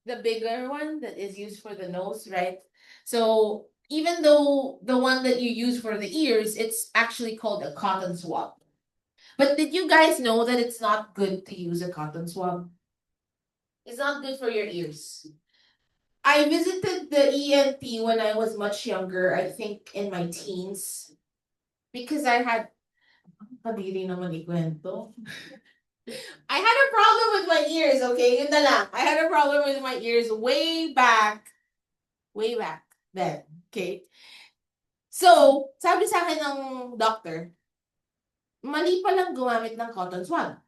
The bigger one that is used for the nose, right? So, even though the one that you use for the ears, it's actually called a cotton swab. But did you guys know that it's not good to use a cotton swab? It's not good for your ears. I visited the ENT when I was much younger, I think in my teens, because I had kadiri naman ikwento. I had a problem with my ears, okay? Yun na lang. I had a problem with my ears way back then, okay? So, sabi sa akin ng doctor, mali palang gumamit ng cotton swab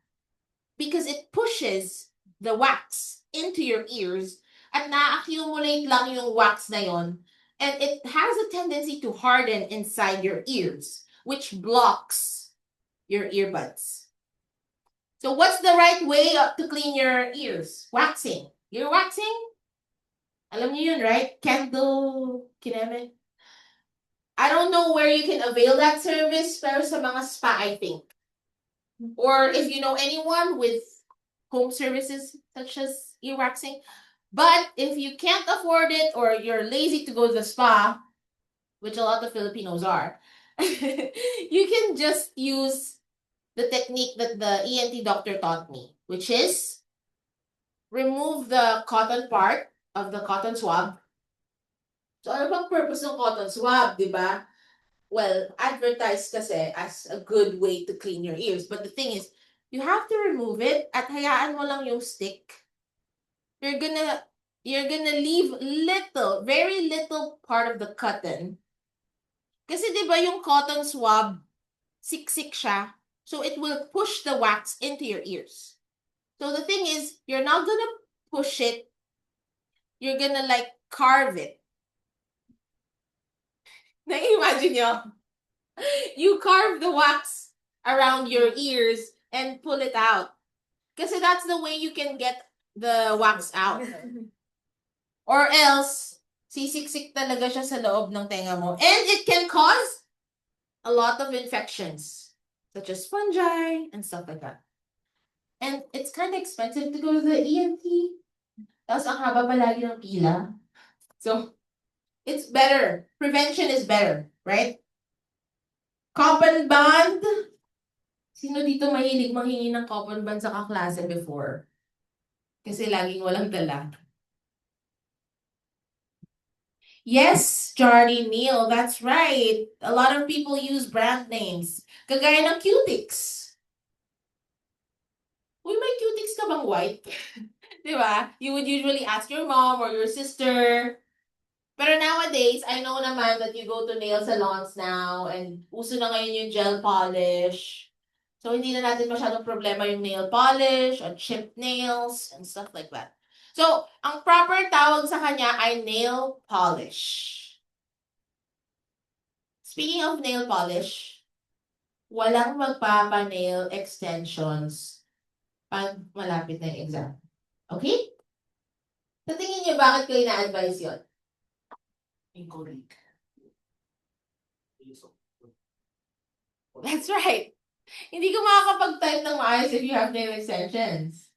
because it pushes the wax into your ears at na-accumulate lang yung wax na yon, and it has a tendency to harden inside your ears, which blocks your earbuds. So what's the right way to clean your ears? Waxing. Ear waxing? Alam niyo yun, right? Candle kineme. I don't know where you can avail that service, pero sa mga spa, I think. Or if you know anyone with home services such as ear waxing. But if you can't afford it or you're lazy to go to the spa, which a lot of Filipinos are, you can just use the technique that the ENT doctor taught me, which is remove the cotton part of the cotton swab. So ano bang purpose ng cotton swab, di ba? Well, advertised kasi as a good way to clean your ears. But the thing is, you have to remove it at hayaan mo lang yung stick. You're gonna leave very little part of the cotton. Kasi di ba yung cotton swab, siksik siya. So it will push the wax into your ears. So the thing is, you're not gonna push it. You're gonna like carve it. Na-imagine nyo? You carve the wax around your ears and pull it out. Kasi that's the way you can get the wax out. Or else, sisiksik talaga siya sa loob ng tenga mo. And it can cause a lot of infections, such as fungi and stuff like that. And it's kind of expensive to go to the ENT. Tapos ang haba palagi ng pila. So, it's better. Prevention is better, right? Cotton band. Sino dito mahilig manghingi ng cotton band sa kaklase before? Kasi laging walang dala. Yes, Jardinil, that's right. A lot of people use brand names. Kagaya ng Cutix. Uy, may Cutix ka bang white? Di ba? You would usually ask your mom or your sister. Pero nowadays, I know naman that you go to nail salons now and uso na ngayon yung gel polish. So, hindi na natin masyadong problema yung nail polish or chipped nails and stuff like that. So, ang proper tawag sa kanya ay nail polish. Speaking of nail polish, walang magpapa-nail extensions pag malapit na yung exam. Okay? Sa tingin niyo, bakit ko ina-advise yun? Incorrect. That's right. Hindi ko makakapag-type ng maayos if you have nail extensions.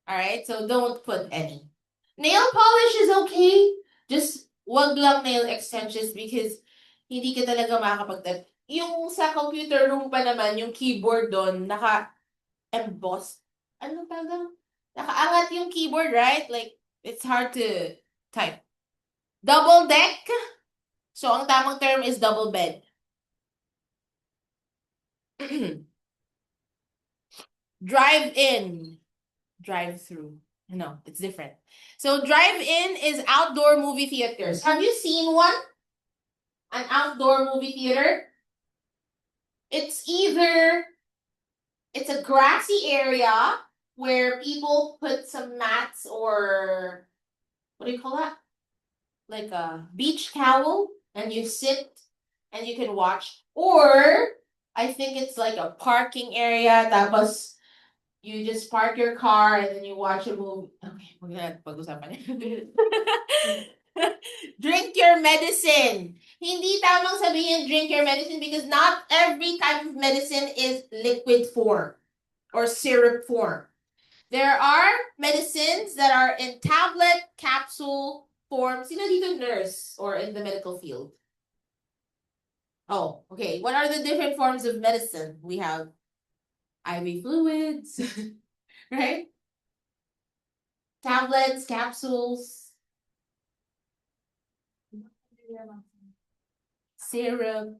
Alright? So, don't put any. Nail polish is okay. Just wag lang nail extensions because hindi ka talaga makakapag-type. Yung sa computer room pa naman, yung keyboard doon, naka-embossed. Ano tawag? Nakaangat yung keyboard, right? Like, it's hard to type. Double deck. So, ang tamang term is double bed. Drive in. Drive through. No, it's different. So, drive in is outdoor movie theaters. Have you seen one? An outdoor movie theater? It's a grassy area where people put some mats or what do you call that? Like a beach towel, and you sit and you can watch. Or I think it's like a parking area. Tapos you just park your car and then you watch a movie. Okay, we're gonna pag-usapan yan. Drink your medicine. Hindi tamang sabihin drink your medicine because not every type of medicine is liquid form or syrup form. There are medicines that are in tablet, capsule form. Sino dito nurse or in the medical field? Oh, okay. What are the different forms of medicine? We have IV fluids, right? Tablets, capsules, syrup.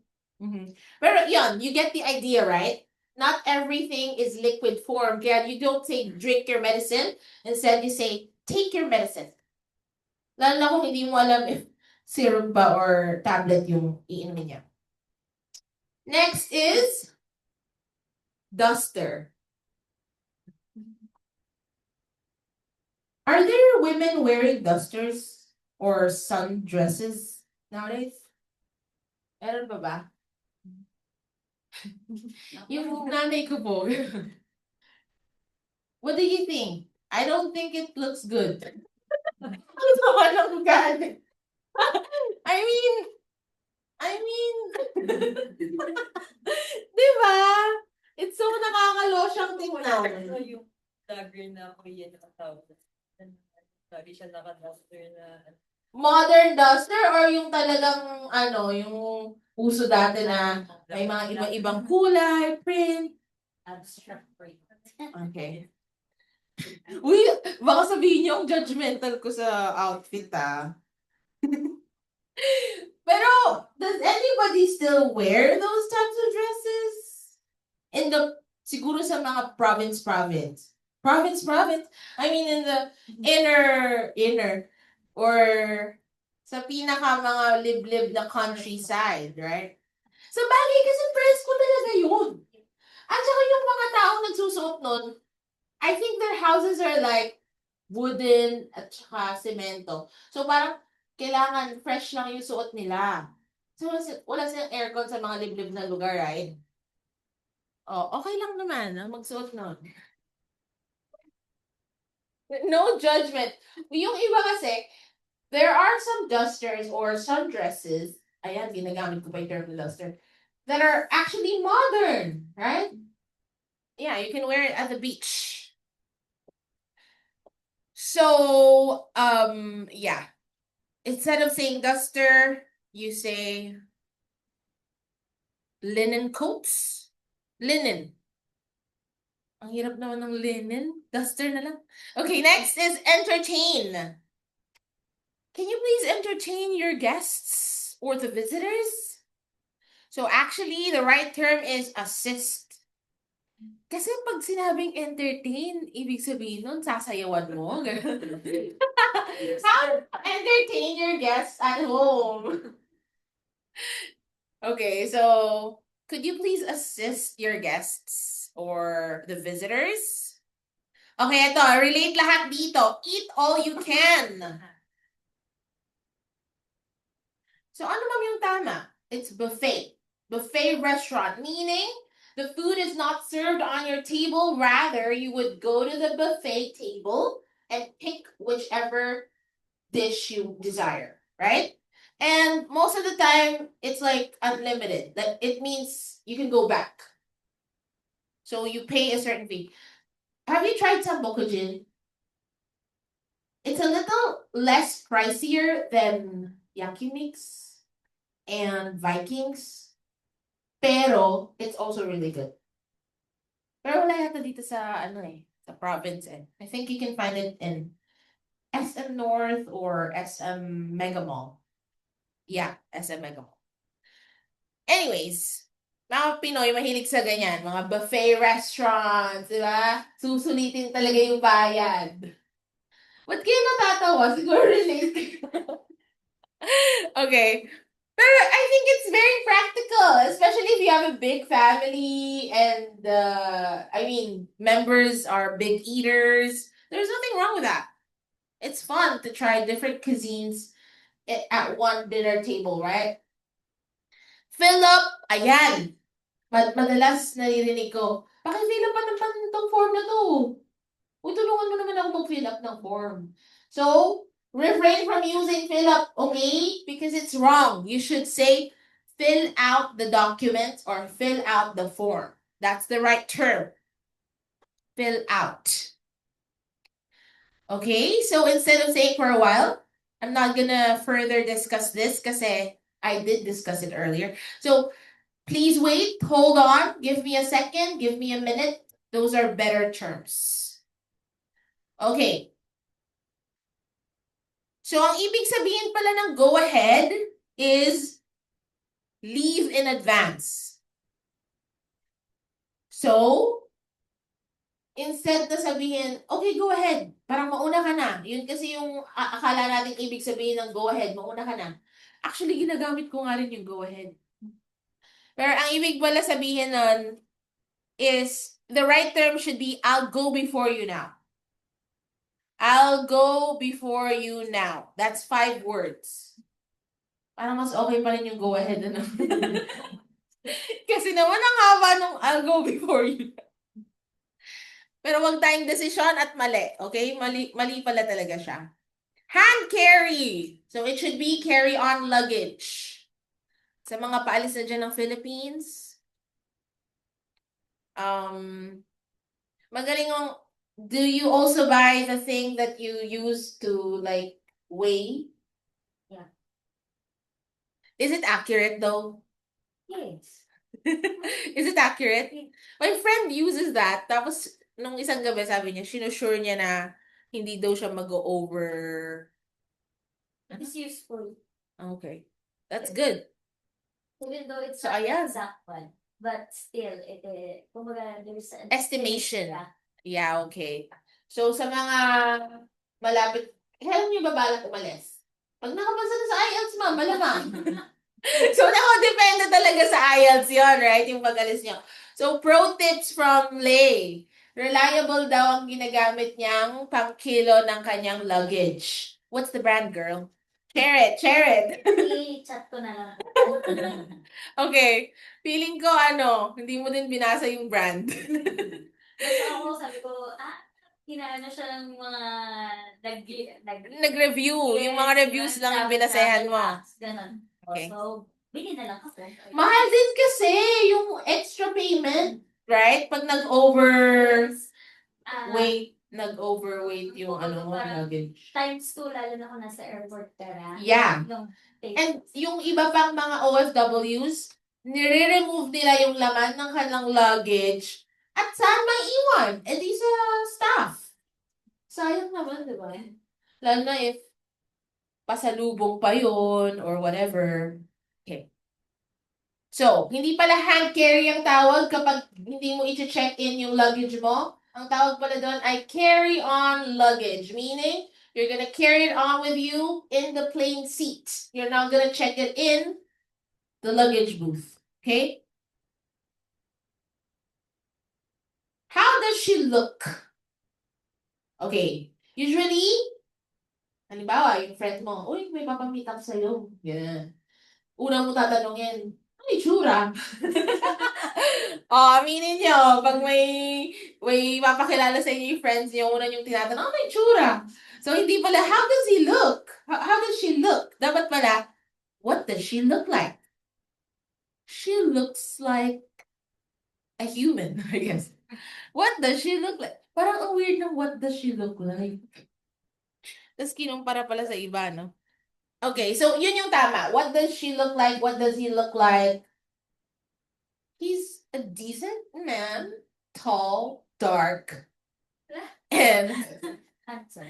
Pero yun, you get the idea, right? Not everything is liquid form. Kaya you don't say drink your medicine. Instead, you say take your medicine. Lalo na kung hindi mo alam if syrup ba or tablet yung iinumin niya. Next is duster. Are there women wearing dusters or sundresses nowadays? Meron pa ba? Yung nanay ko po. What do you think? I don't think it looks good. I mean, di ba? It's so nakakalosyang tingnan. Yung vlogger na Korean na tawag. Lagi siya naka-duster na. Modern duster or yung talagang yung uso dati na may mga iba-ibang kulay, print. Abstract print. Okay. Uy, baka sabihin niyo ang judgmental ko sa outfit Pero, does anybody still wear those types of dresses? Siguro sa mga province. I mean, in the inner, or sa pinaka mga liblib na countryside, right? Sa bagay kasi presko talaga yun. At saka yung mga taong nagsusuot nun, I think their houses are like wooden at saka semento. So parang kailangan fresh lang yung suot nila. So wala silang aircon sa mga liblib na lugar, right? Oh, okay lang naman magsuot nun. No judgment. Yung iba kasi, there are some dusters or some dresses, ayan, ginagamit ko pa yung term duster, that are actually modern, right? Yeah, you can wear it at the beach. So, yeah. Instead of saying duster, you say linen coats. Linen. Ang hirap naman ng linen. Duster na lang. Okay, next is entertain. can you please entertain your guests or the visitors? So actually, the right term is assist. Kasi pag sinabing entertain, ibig sabihin nun, sasayawan mo. Ganun. How to entertain your guests at home? Okay, so could you please assist your guests or the visitors? Okay, ito, relate lahat dito. Eat all you can. So ano ma'am yung tama? It's buffet. Buffet restaurant, meaning the food is not served on your table. Rather, you would go to the buffet table and pick whichever dish you desire, right? And most of the time, it's like unlimited. Like it means you can go back. So you pay a certain fee. Have you tried Sambokujin? It's a little less pricier than Yakimix and Vikings, pero it's also really good. Pero wala yata dito sa sa province eh. I think you can find it in SM North or SM Mega Mall. Yeah, SM Mega Mall. Anyways, mga Pinoy mahilig sa ganyan, mga buffet restaurants, di ba? Susulitin talaga yung bayad. Ba't kayo natatawa? Siguro relate kayo. Okay. Pero I think it's very practical, especially if you have a big family and members are big eaters. There's nothing wrong with that. It's fun to try different cuisines at one dinner table, right? Fill up, ayan. Madalas naririnig ko, paki-fill up pa naman itong form na to. Uy, tulungan mo naman ako mag-fill up ng form. So, refrain from using fill up, okay? Because it's wrong. You should say fill out the document or fill out the form. That's the right term. Fill out. Okay, so instead of saying for a while, I'm not gonna further discuss this because I did discuss it earlier. So please wait, hold on, give me a second, give me a minute. Those are better terms. Okay. So ang ibig sabihin pala ng go ahead is leave in advance. So, instead na sabihin, okay, go ahead. Parang mauna ka na. Yun kasi yung akala natin ibig sabihin ng go ahead, mauna ka na. Actually, ginagamit ko nga rin yung go ahead. Pero ang ibig pala sabihin nun is, the right term should be, I'll go before you now. I'll go before you now. That's 5 words. Parang mas okay pa rin yung go ahead. Ano? Kasi naman ang haba nung I'll go before you. Pero wag tayong desisyon at mali. Okay? Mali pala talaga siya. Hand carry. So it should be carry on luggage. Sa mga paalis na dyan ng Philippines, magaling ang, do you also buy the thing that you use to like weigh? Yeah. Is it accurate though? Yes. Is it accurate? My friend uses that. Tapos, nung isang gabi, sabi niya, sinusure niya na hindi daw siya mag-over. It is useful. Okay. That's good. Even though it's So, not the ayan. exact one. But still, kumbaga, there's an Estimation. Yeah. Yeah, okay. So, sa mga malapit, kailan niyo ba balak umalis? Pag nakapasa na sa IELTS, ma'am, malamang. So, depende talaga sa IELTS yun, right? Yung pag-alis niyo. So, pro tips from Lay. Reliable daw ang ginagamit niyang pang-kilo ng kanyang luggage. What's the brand, girl? Share it, share it. I-chat ko na lang. Okay. Feeling ko, hindi mo din binasa yung brand. Basta ako, sabi ko, kinaano siya ng mga Nag-review. Yung mga reviews lang yung binasayahan mo. Ganon. Okay. So, bili na lang ako. Mahal din kasi yung extra payment. Right? Pag nag-overweight yung mo, luggage. Times 2, lalo na kung nasa airport ka na. Yeah. Yung And yung iba pang mga OFWs, nire-remove nila yung laman ng kanilang luggage at saan may iwan? Eh di sa staff. Sayang naman, di ba? Lalo na if pasalubong pa yun or whatever. Okay. So, hindi pala hand carry ang tawag kapag hindi mo i-check in yung luggage mo. Ang tawag pala doon ay carry on luggage, meaning you're gonna carry it on with you in the plane seat. You're not gonna check it in the luggage booth. Okay? How does she look? Okay. Usually, halimbawa, yung friend mo, uy, may papamit ako sa'yo. Ganyan. Una mo tatanungin, ano itsura? Aminin nyo, pag may papakilala sa inyo yung friends niyo, una yung tinatanong, ano itsura? So, hindi pala, how does he look? How does she look? Dapat pala, what does she look like? She looks like a human, I guess. What does she look like? Parang ang weird ng what does she look like? Tapos kinumpara pala sa iba, no? Okay, so yun yung tama. What does she look like? What does he look like? He's a decent man, tall, dark, and Handsome.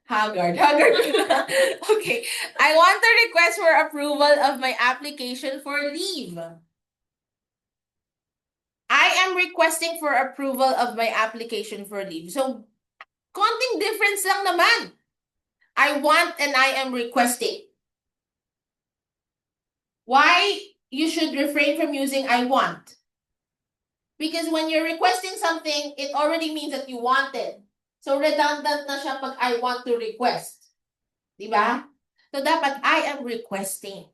haggard. Okay, I want to request for approval of my application for leave. I am requesting for approval of my application for leave. So, konting difference lang naman. I want and I am requesting. Why you should refrain from using I want? Because when you're requesting something, it already means that you want it. So redundant na siya pag I want to request. Diba? So dapat I am requesting.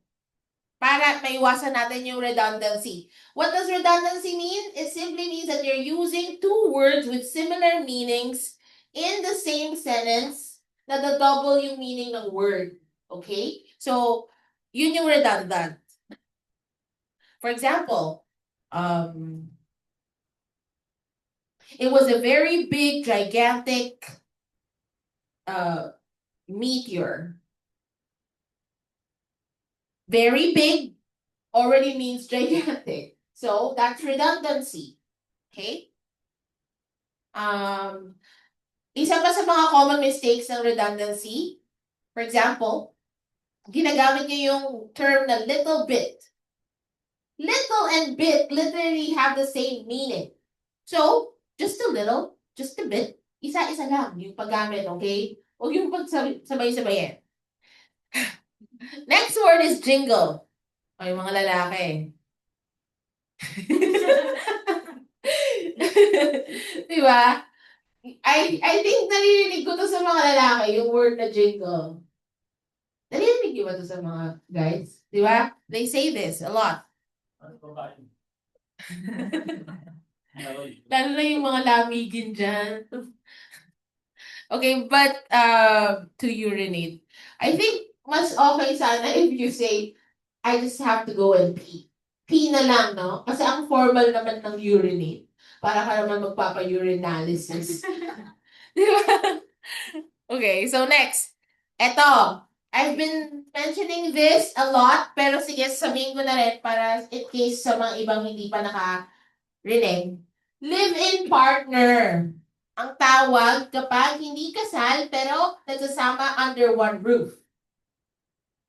Para maiwasan natin yung redundancy. What does redundancy mean? It simply means that you're using two words with similar meanings in the same sentence na the double yung meaning ng word. Okay? So, yun yung redundant. For example, it was a very big, gigantic meteor. Very big already means gigantic. So that's redundancy. Okay? Isa pa sa mga common mistakes ng redundancy, for example, ginagamit niyo yung term na little bit. Little and bit literally have the same meaning. So, just a little, just a bit, isa-isa lang yung paggamit, okay? Huwag yung pagsabay-sabayin. Next word is jingle. O, yung mga lalaki. Diba? I think naririnig ko to sa mga lalaki, yung word na jingle. Naririnig niyo ba to sa mga guys? Diba? They say this a lot. Lalo na yung mga lamigin dyan. Okay, but to urinate. I think mas okay sana if you say, I just have to go and pee. Pee na lang, no? Kasi ang formal naman ng urinate. Para ka naman magpapa-urinalysis. Di ba? Okay, so next. Eto. I've been mentioning this a lot, pero sige, sabihin ko na rin para in case sa mga ibang hindi pa nakarinig. Live-in partner. Ang tawag kapag hindi kasal pero nagsasama under one roof.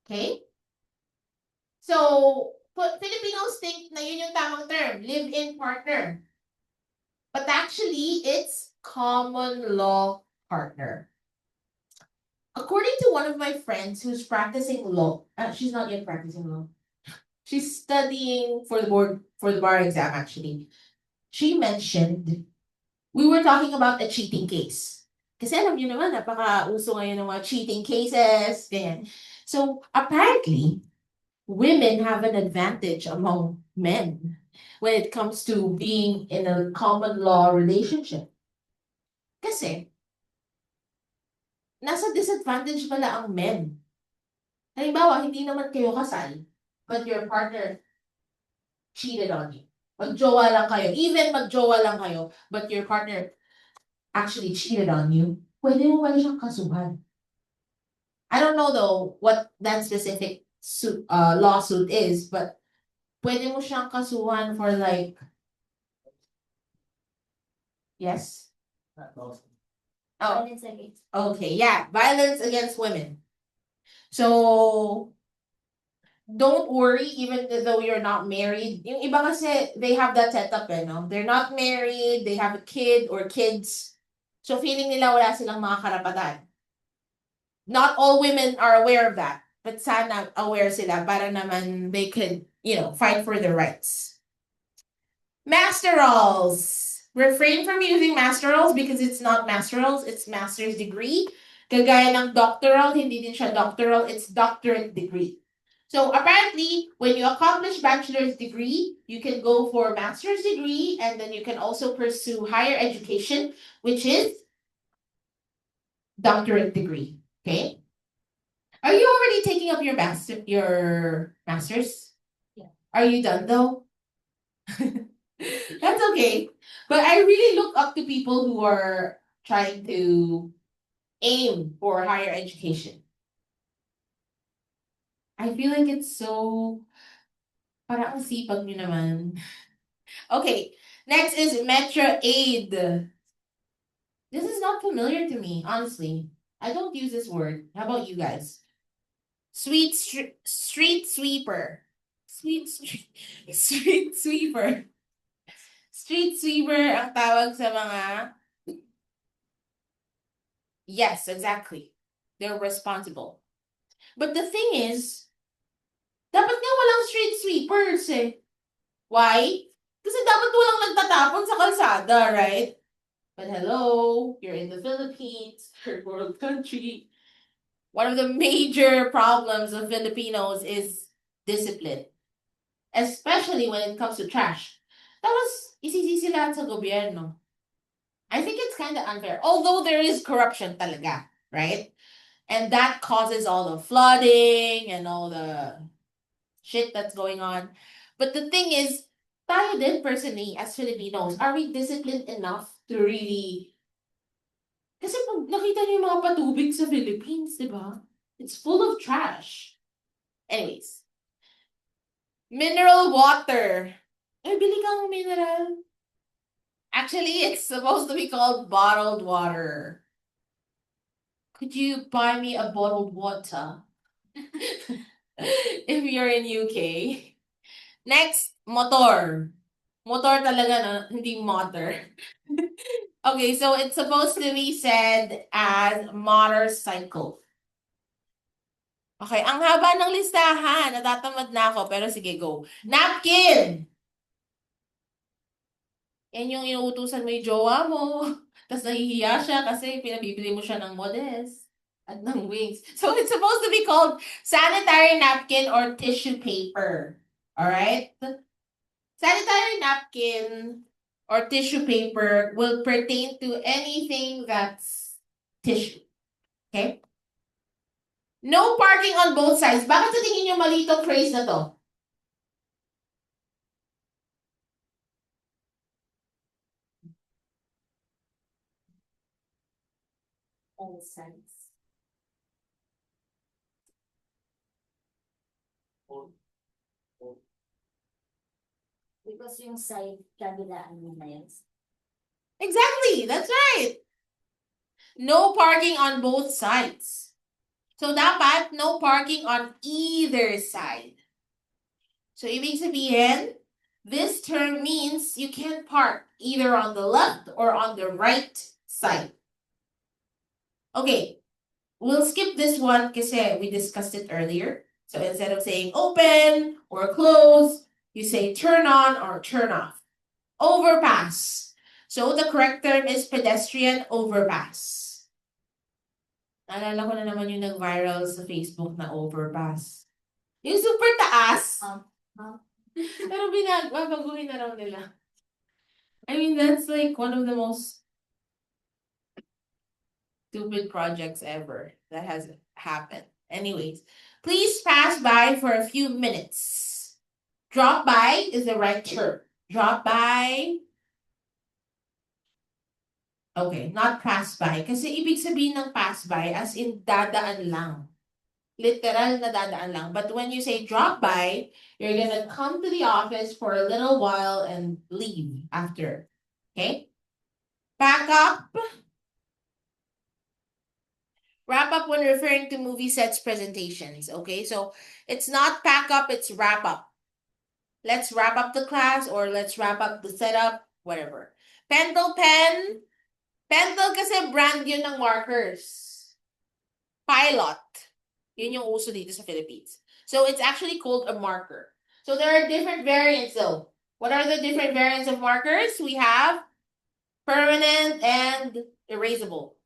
Okay? So, Filipinos think na yun yung tamang term, live-in partner. But actually, it's common law partner. According to one of my friends who's practicing law, she's not yet practicing law. She's studying for the bar exam actually. She mentioned we were talking about a cheating case. Kasi alam niyo naman, napaka-uso ngayon ng mga cheating cases, ganyan. So, apparently, women have an advantage among men when it comes to being in a common law relationship. Kasi, nasa disadvantage pala ang men. Halimbawa, hindi naman kayo kasal, but your partner cheated on you. Magjowa lang kayo. Even magjowa lang kayo, but your partner actually cheated on you. Pwede mo pala siyang kasuhan. I don't know though what that specific lawsuit is, but pwede mo siyang kasuhan for like, yes? Oh, Violence against. okay, yeah, violence against women. So, don't worry even though you're not married. Yung iba kasi, they have that setup eh, no? They're not married, they have a kid or kids. So, feeling nila wala silang mga karapatan. Not all women are aware of that. But sana aware sila para naman they could, fight for their rights. Masterals. Refrain from using masterals because it's not masterals, it's master's degree. Kagaya ng doctoral, hindi din siya doctoral, it's doctorate degree. So apparently, when you accomplish bachelor's degree, you can go for master's degree and then you can also pursue higher education, which is doctorate degree. Okay? Are you already taking up your master's? Yeah. Are you done though? That's okay. But I really look up to people who are trying to aim for higher education. I feel like it's so parang ang sipag nyo naman. Okay, next is Metro Aid. This is not familiar to me, honestly. I don't use this word. How about you guys? Street sweeper. Street sweeper. Street sweeper ang tawag sa mga. Yes, exactly. They're responsible. But the thing is, dapat nga walang street sweepers eh. Why? Kasi dapat walang nagtatapon sa kalsada, right? But hello, you're in the Philippines, third world country. One of the major problems of Filipinos is discipline. Especially when it comes to trash. Tapos, isisisi lahat sa gobyerno. I think it's kind of unfair. Although there is corruption talaga, right? And that causes all the flooding and all the shit that's going on. But the thing is, tayo din personally, as Filipinos, are we disciplined enough to really... Kasi pag nakita niyo yung mga patubig sa Philippines, di ba? It's full of trash. Anyways. Mineral water. Eh, bili kang mineral. Actually, it's supposed to be called bottled water. Could you buy me a bottled water? If you're in UK. Next, motor. Motor talaga, no? Hindi motor. Okay, so it's supposed to be said as motorcycle. Okay, ang haba ng listahan. Natatamad na ako, pero sige, go. Napkin! Yan yung inuutusan mo yung jowa mo. Tapos nahihiya siya kasi pinabibili mo siya ng modest at ng wings. So it's supposed to be called sanitary napkin or tissue paper. Alright? Sanitary napkin or tissue paper will pertain to anything that's tissue. Okay? No parking on both sides. Bakit sa tingin nyo mali itong phrase na to? all sides. Because yung side, kabilaan mo na yun. Exactly, that's right. No parking on both sides. So dapat no parking on either side. So ibig sabihin, this term means you can't park either on the left or on the right side. Okay, we'll skip this one because we discussed it earlier. So instead of saying open or close, you say turn on or turn off. Overpass. So the correct term is pedestrian overpass. Naalala ko na naman yung nag-viral sa Facebook na overpass. Yung super taas. Pero babaguhin na raw nila. I mean, that's like one of the most stupid projects ever that has happened. Anyways, please pass by for a few minutes. Drop by is the right term. Drop by. Okay, not pass by. Kasi ibig sabihin ng pass by as in dadaan lang. Literal na dadaan lang. But when you say drop by, you're gonna come to the office for a little while and leave after. Okay? Pack up. Wrap up when referring to movie sets presentations. Okay, so it's not pack up, it's wrap up. Let's wrap up the class or let's wrap up the setup, whatever. Pentel pen. Pentel kasi brand yun ng markers. Pilot. Yun yung uso dito sa Philippines. So it's actually called a marker. So there are different variants though. What are the different variants of markers? We have permanent and erasable.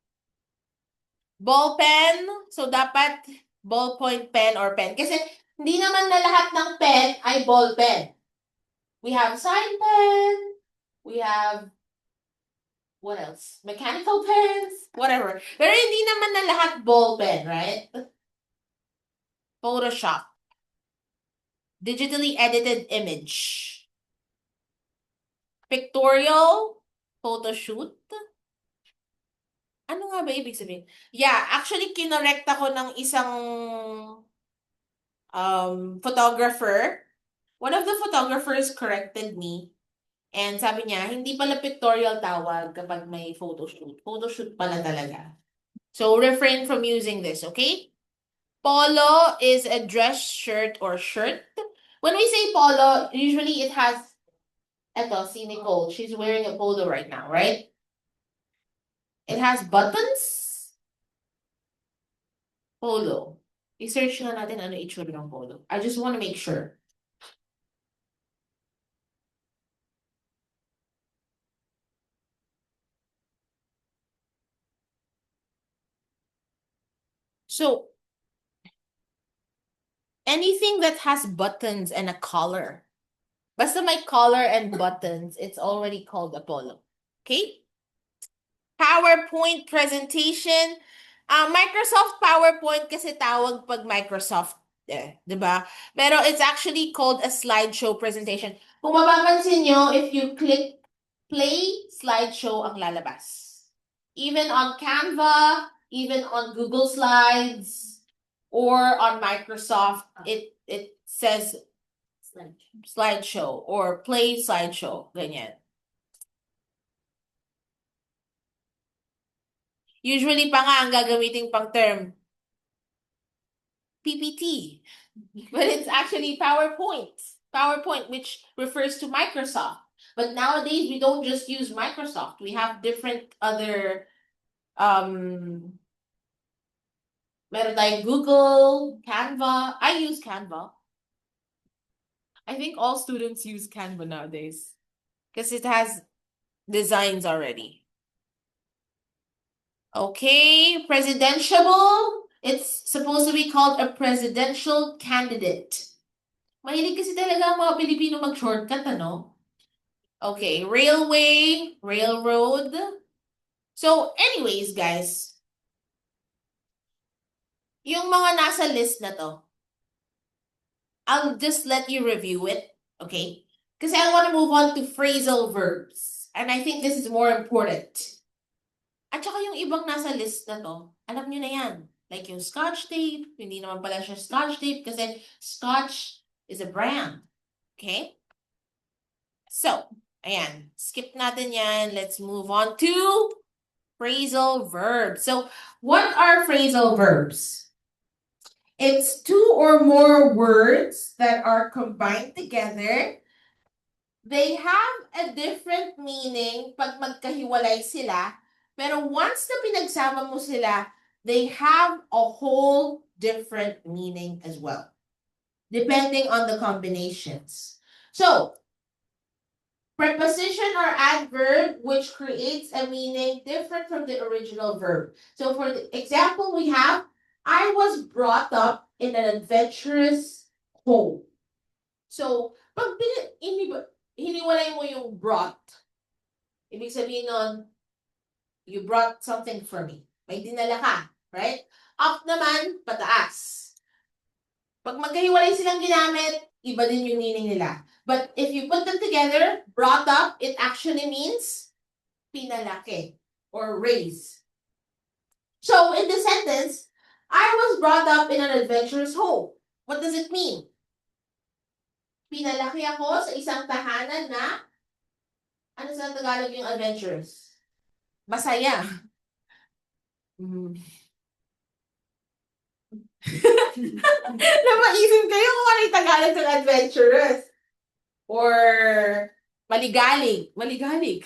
Ball pen. So dapat ballpoint pen or pen. Kasi hindi naman na lahat ng pen ay ball pen. We have sign pen. We have what else? Mechanical pens, whatever. Pero hindi naman na lahat ball pen, right? Photoshop. Digitally edited image. Pictorial. Photoshoot. Ano nga ba ibig sabihin? Yeah, actually kinorekt ako ng isang photographer. One of the photographers corrected me. And sabi niya, hindi pala pictorial tawag kapag may photoshoot. Photoshoot pala talaga. So refrain from using this, okay? Polo is a dress shirt or shirt. When we say polo, usually it has, eto, si Nicole, she's wearing a polo right now, right? It has buttons. Polo. I-search na natin ano itsura ng polo. I just want to make sure. So, anything that has buttons and a collar. Basta may collar and buttons, it's already called a polo. Okay? PowerPoint presentation. Microsoft PowerPoint kasi tawag pag Microsoft, di ba? Pero it's actually called a slideshow presentation. Kung mapapansin nyo, if you click play, slideshow ang lalabas. Even on Canva, even on Google Slides, or on Microsoft, it says slideshow or play slideshow, ganyan. Usually pa nga ang gagamitin pang term, PPT. But it's actually PowerPoint. PowerPoint, which refers to Microsoft. But nowadays, we don't just use Microsoft. We have different other, meron tayong Google, Canva. I use Canva. I think all students use Canva nowadays because it has designs already. Okay, presidential. It's supposed to be called a presidential candidate. Mahilig kasi talaga ang mga Pilipino mag-shortcut, ano? Okay, railway, railroad. So, anyways, guys, yung mga nasa list na to, I'll just let you review it, okay? Because I want to move on to phrasal verbs. And I think this is more important. At saka yung ibang nasa list na to, alam nyo na yan. Like yung Scotch tape, hindi naman pala siya Scotch tape kasi Scotch is a brand. Okay? So, ayan. Skip natin yan. Let's move on to phrasal verbs. So, what are phrasal verbs? It's two or more words that are combined together. They have a different meaning pag magkahiwalay sila. Pero once na pinagsama mo sila, they have a whole different meaning as well, depending on the combinations. So, preposition or adverb which creates a meaning different from the original verb. So for the example we have, I was brought up in an adventurous home. So, pag hiniwalay mo yung brought, ibig sabihin nun, you brought something for me. May dinala ka, right? Up naman, pataas. Pag magkahiwalay silang ginamit, iba din yung meaning nila. But if you put them together, brought up, it actually means pinalaki or raise. So in the sentence, I was brought up in an adventurous home. What does it mean? Pinalaki ako sa isang tahanan na, ano sa Tagalog yung adventurous? Masaya. Napaisip kayo kung ano yung Tagalog ng adventurous. Or maligalig. Maligalig.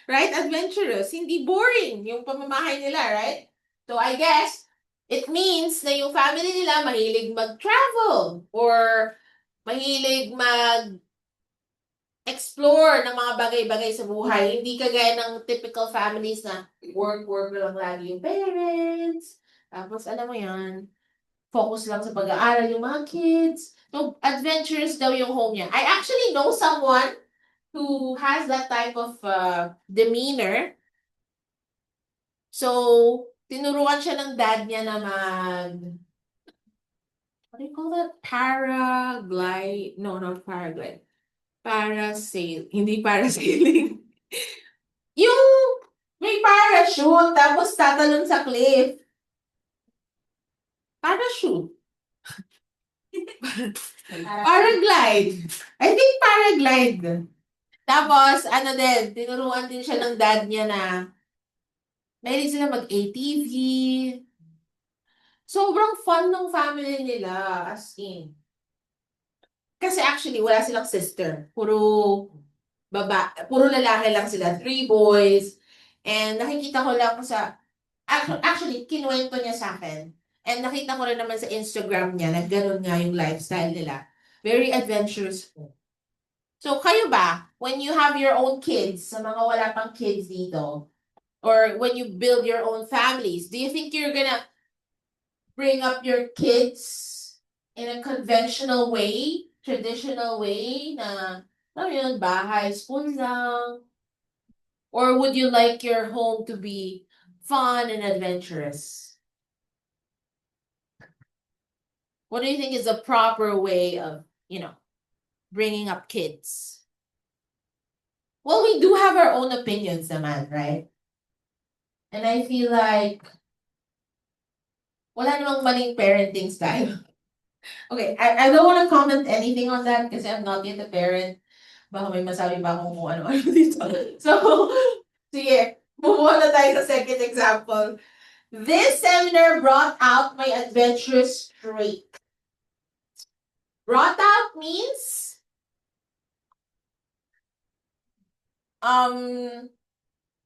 Right? Adventurous. Hindi boring yung pamamahay nila, right? So I guess it means na yung family nila mahilig mag-travel or mahilig explore ng mga bagay-bagay sa buhay. Hindi kagaya ng typical families na work lang lagi yung parents. Tapos, alam mo yan, focus lang sa pag-aaral yung mga kids. So, adventurous daw yung home niya. I actually know someone who has that type of demeanor. So, tinuruan siya ng dad niya na what do you call that? Paraglide? No, not paraglide. Hindi parasailing. Yung may parachute, tapos tatalon sa cliff. Parachute. Paraglide. I think paraglide. Tapos, ano din, tinuruan din siya ng dad niya na mahilig sila mag-ATV. Sobrang fun ng family nila, as in. Kasi actually, wala silang sister. Puro lalaki lang sila. 3 boys. And nakikita ko lang actually, kinuwento niya sa akin. And nakita ko rin naman sa Instagram niya na ganun nga yung lifestyle nila. Very adventurous po. So, kayo ba, when you have your own kids, sa mga wala pang kids dito, or when you build your own families, do you think you're gonna bring up your kids in a conventional way, traditional way, na, alam mo yun, bahay, school lang? Or would you like your home to be fun and adventurous? What do you think is the proper way of, bringing up kids? Well, we do have our own opinions naman, right? And I feel like wala namang maling parenting style. Okay, I don't want to comment anything on that kasi I'm not yet a parent. Baka may masabi pa akong kung ano-ano dito. So, sige, move on na tayo sa second example. This seminar brought out my adventurous streak. Brought out means,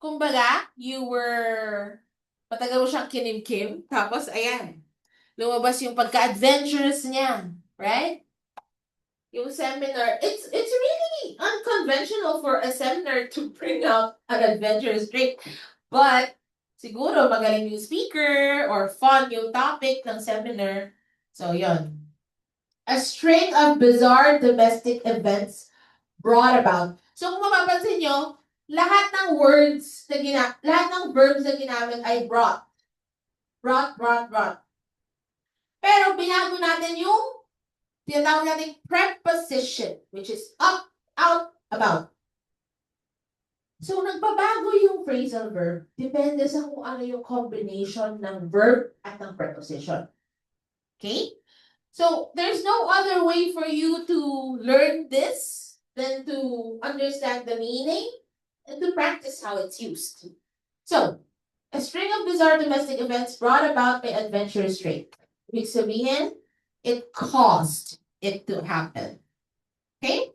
kumbaga, matagal mo siyang kinimkim, tapos ayan, lumabas yung pagka-adventurous niya, right? Yung seminar, it's really unconventional for a seminar to bring out an adventurous streak. But, siguro magaling yung speaker or fun yung topic ng seminar. So, yon. A string of bizarre domestic events brought about. So, kung mapapansin nyo, lahat ng lahat ng verbs na ginamit ay brought. Brought. Pero, binago natin yung tinatawag natin preposition, which is up, out, about. So, nagbabago yung phrasal verb. Depende sa kung ano yung combination ng verb at ng preposition. Okay? So, there's no other way for you to learn this than to understand the meaning and to practice how it's used. So, a string of bizarre domestic events brought about by adventurous streak. Ibig sabihin, it caused it to happen. Okay?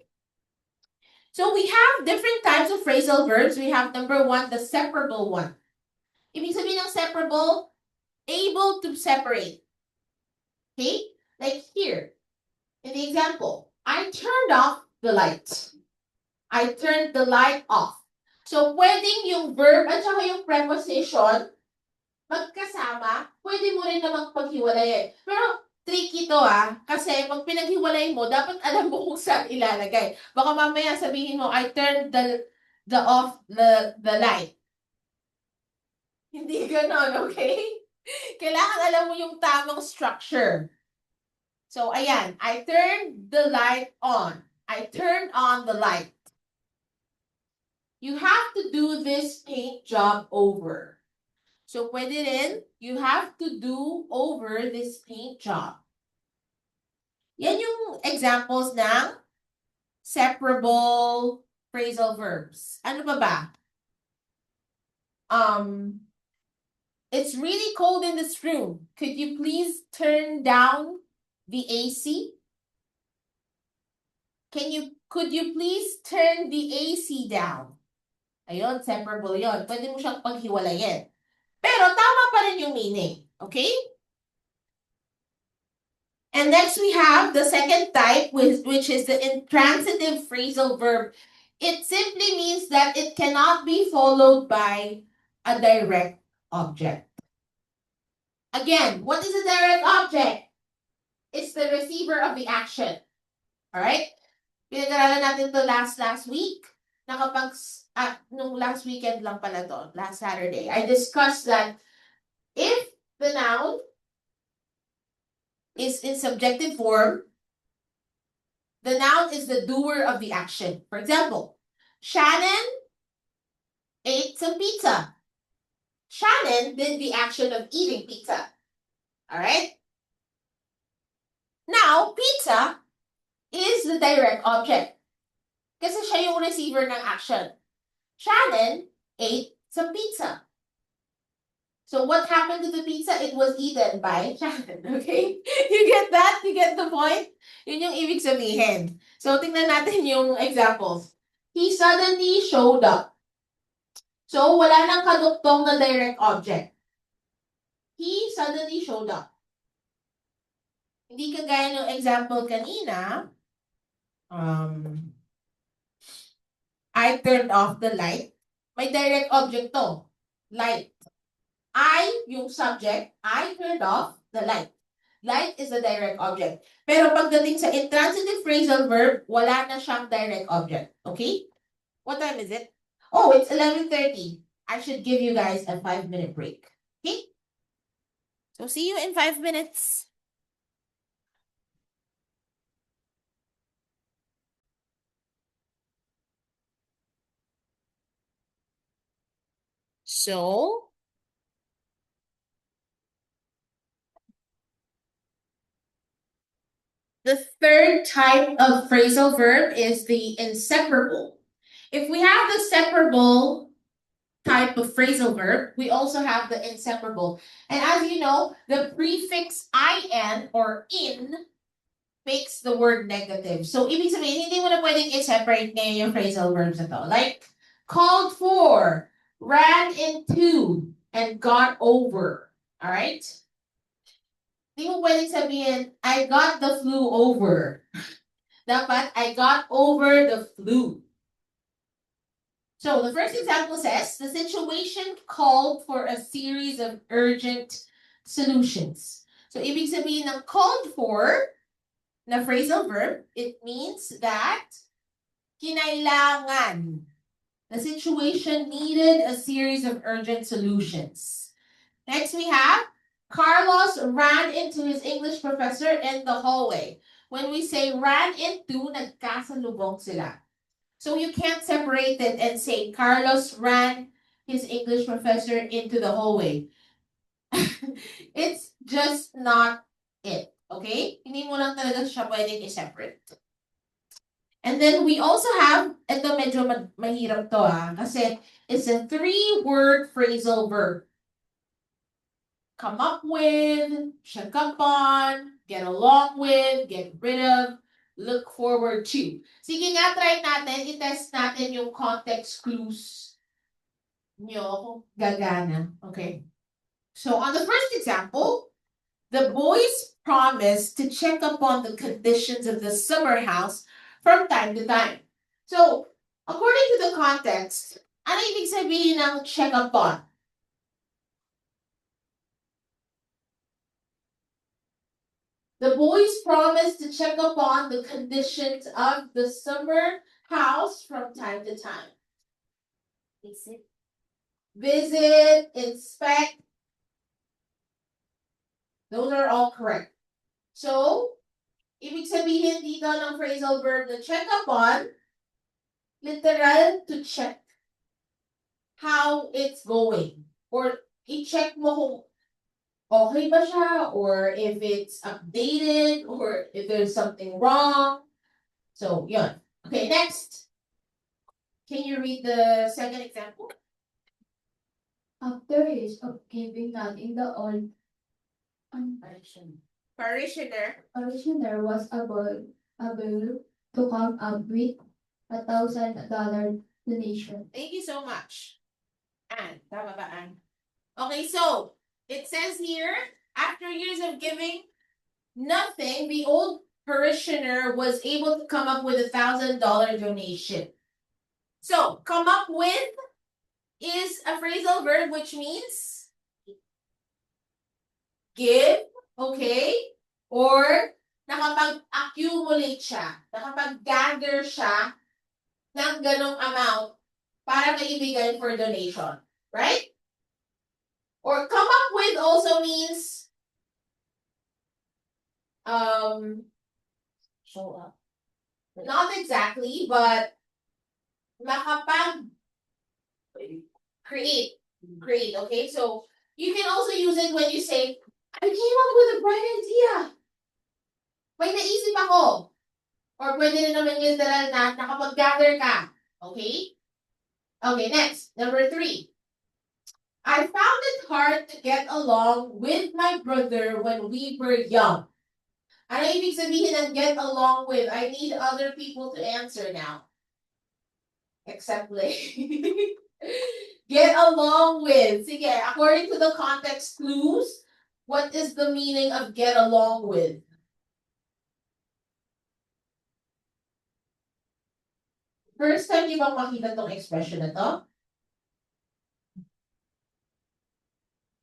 So, we have different types of phrasal verbs. We have number 1, the separable one. Ibig sabihin ng separable, able to separate. Okay? Like here, in the example, I turned off the light. I turned the light off. So, pwedeng yung verb at saka yung preposition magkasama, pwede mo rin namang paghiwalayin. Pero, tricky to kasi pag pinaghiwalay mo, dapat alam mo kung saan ilalagay. Baka mamaya sabihin mo, I turned the light. Hindi ganon, okay? Kailangan alam mo yung tamang structure. So, ayan, I turned the light on. I turned on the light. You have to do this paint job over. So, pwede rin, you have to do over this paint job. Yan yung examples ng separable phrasal verbs. Ano ba ba? It's really cold in this room. Could you please turn down the AC? Could you please turn the AC down? Ayun, separable yon. Pwede mo siyang paghiwalayin. Pero tama pa rin yung meaning. Okay? And next we have the second type, which is the intransitive phrasal verb. It simply means that it cannot be followed by a direct object. Again, what is a direct object? It's the receiver of the action. Alright? Pinag-aralan natin to last week. Nung last weekend lang pala to, last Saturday, I discussed that if the noun is in subjective form, the noun is the doer of the action. For example, Shannon ate some pizza. Shannon did the action of eating pizza. Alright? Now, pizza is the direct object. Kasi siya yung receiver ng action. Shannon ate some pizza. So what happened to the pizza? It was eaten by Shannon. Okay? You get that? You get the point? Yun yung ibig sabihin. So tingnan natin yung examples. He suddenly showed up. So wala nang kaduktong na direct object. He suddenly showed up. Hindi kagaya ng example kanina. I turned off the light. May direct object to. Light. Yung subject, I turned off the light. Light is a direct object. Pero pagdating sa intransitive phrasal verb, wala na siyang direct object. Okay? What time is it? Oh, it's 11:30. I should give you guys a 5-minute break. Okay? So see you in 5 minutes. So, the third type of phrasal verb is the inseparable. If we have the separable type of phrasal verb, we also have the inseparable. And as you know, the prefix in or in makes the word negative. So, ibig sabihin, hindi mo na pwedeng i-separate ngayon yung phrasal verbs na to. Like, called for, ran into, and got over. Alright? Hindi mo pwedeng sabihin, I got the flu over. Dapat, I got over the flu. So, the first example says, the situation called for a series of urgent solutions. So, ibig sabihin ng called for na phrasal verb, it means that kinailangan. The situation needed a series of urgent solutions. Next, we have Carlos ran into his English professor in the hallway. When we say ran into, nagkasalubong sila. So you can't separate it and say Carlos ran his English professor into the hallway. It's just not it. Okay? Hindi mo lang talaga siya pwedeng i-separate. And then we also have, ito medyo mahirap to kasi it's a 3-word phrasal verb. Come up with, check up on, get along with, get rid of, look forward to. Sige nga, try natin, i-test natin yung context clues nyo kung gagana. Okay? So on the first example, the boys promised to check up on the conditions of the summer house from time to time. So, according to the context, ano ibig sabihin ng check up on? The boys promised to check up on the conditions of the summer house from time to time. Visit, inspect. Those are all correct. So, ibig sabihin dito ng phrasal verb na check up on, literal to check how it's going. Or i-check mo kung okay ba siya, or if it's updated, or if there's something wrong. So, yun. Okay, next. Can you read the second example? After years of giving nothing, the old Parishioner. parishioner was able to come up with $1,000 donation. Thank you so much. Anne, tama ba, Anne? Okay, so it says here, after years of giving nothing, the old parishioner was able to come up with $1,000 donation. So, come up with is a phrasal verb which means give, okay? Or nakapag-accumulate siya, nakapag-gather siya ng ganong amount para maibigay for donation, right? Or come up with also means Show up. not exactly, but makapag create, okay? So you can also use it when you say, I came up with a bright idea. May naisip ako. Or pwede rin naman literal na nakapag-gather ka. Okay? Okay, next. Number 3. I found it hard to get along with my brother when we were young. Ano ibig sabihin ng get along with? I need other people to answer now. Except Lay. Get along with. Sige, according to the context clues, what is the meaning of get along with? First time niyo bang makita tong expression na to?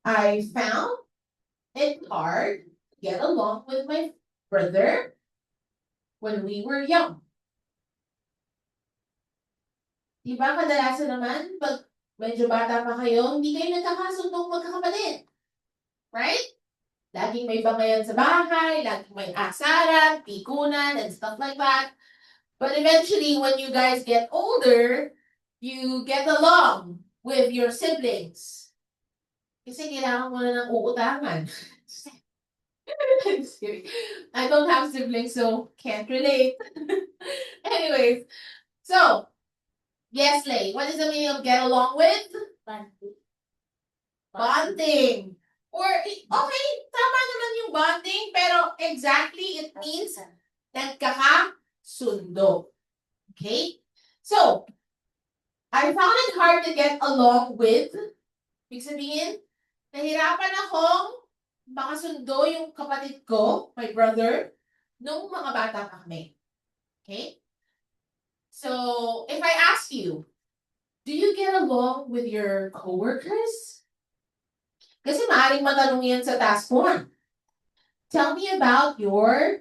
I found it hard to get along with my brother when we were young. Diba kadalasan naman, pag medyo bata pa kayo, hindi kayo nagkakasundong magkakapatid. Right? Laging may bangayan sa bahay, laging may asaran, pikunan, and stuff like that. But eventually, when you guys get older, you get along with your siblings. Kasi kailangan mo na ng uutangan. Just kidding. I don't have siblings, so can't relate. Anyways, so, yes, Lay, what is the meaning of get along with? Bonding. Or, okay, tama naman yung bonding, pero exactly it means nagkakasundo. Okay? So, I found it hard to get along with, ibig sabihin, nahirapan akong makasundo yung kapatid ko, my brother, nung mga bata pa kami. Okay? So, if I ask you, do you get along with your coworkers? Kasi maaaring matanong yan sa task 1. Tell me about your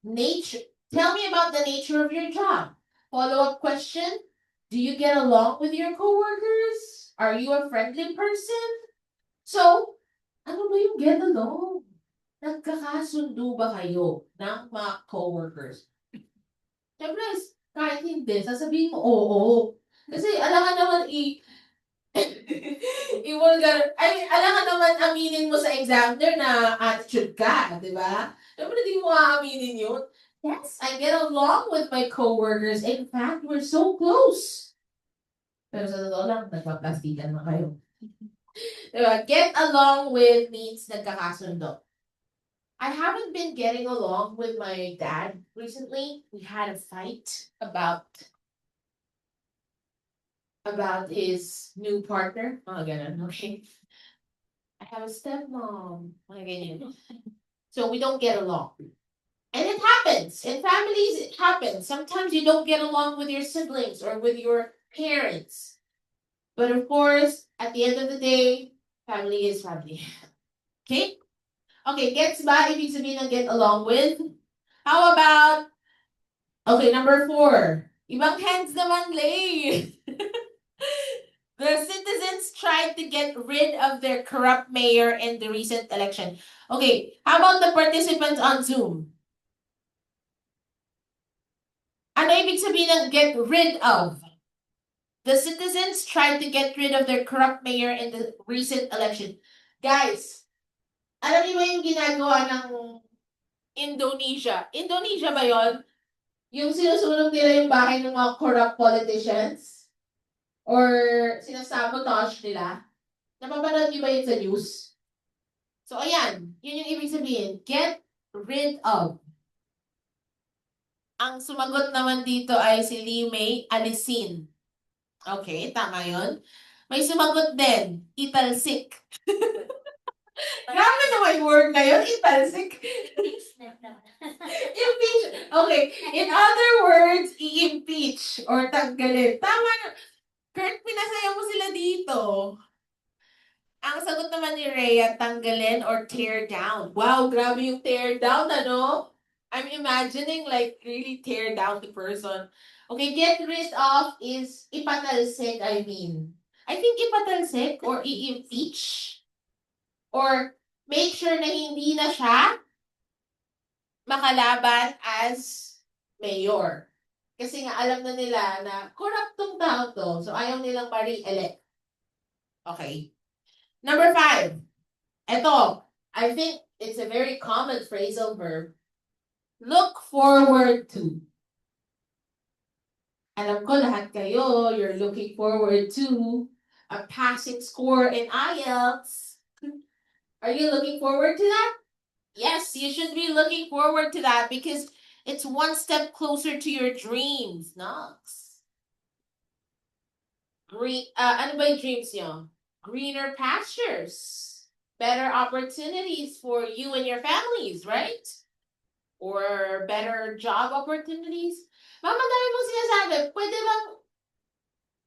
nature. Tell me about the nature of your job. Follow-up question, do you get along with your coworkers? Are you a friendly person? So, ano ba yung get along? Nagkakasundo ba kayo ng mga coworkers? Siyempre, kahit hindi, sasabihin mo, oo. Kasi alangan naman alangan naman aminin mo sa examiner na attitude ka, di ba? Siyempre, hindi mo aaminin yun. Yes, I get along with my coworkers. In fact, we're so close. Pero sa totoo lang, nagpaplastikan na kayo. Diba? Get along with means nagkakasundo. I haven't been getting along with my dad recently. We had a fight about his new partner. Mga ganun, okay? I have a stepmom. Mga ganyan. So we don't get along. And it happens. In families, it happens. Sometimes you don't get along with your siblings or with your parents. But of course, at the end of the day, family is family. Okay? Okay, gets ba? Ibig sabihin ng get along with. How about, okay, number 4. Ibang hands naman, Lay. The citizens tried to get rid of their corrupt mayor in the recent election. Okay, how about the participants on Zoom? Ano ibig sabihin ng get rid of? The citizens tried to get rid of their corrupt mayor in the recent election. Guys, alam niyo ba yung ginagawa ng Indonesia? Indonesia ba yon? Yung sinusunog nila yung bahay ng mga corrupt politicians? or sinasabotage nila. Napapanood niyo ba yun sa news? So, ayan. Yun yung ibig sabihin. Get rid of. Ang sumagot naman dito ay si Lee May, alisin. Okay, tama yun. May sumagot din, italsik. Grabe naman yung word na yun, italsik. Impeach. Okay, in other words, i-impeach or tanggalin. Tama na. Kurt, pinasaya mo sila dito. Ang sagot naman ni Rhea, tanggalin or tear down. Wow, grabe yung tear down, ano? I'm imagining like really tear down the person. Okay, get rid of is ipatalsik, I mean. I think ipatalsik or i-impeach or make sure na hindi na siya makalaban as mayor. Kasi nga alam na nila na corrupt tong tao to. So ayaw nilang ma-re-elect. Okay. Number 5. Ito, I think it's a very common phrasal verb. Look forward to. Alam ko lahat kayo, you're looking forward to a passing score in IELTS. Are you looking forward to that? Yes, you should be looking forward to that because it's one step closer to your dreams, Nox. Ano ba yung dreams nyo? Greener pastures, better opportunities for you and your families, right? Or better job opportunities. Mama, dami mong sinasabi, pwede bang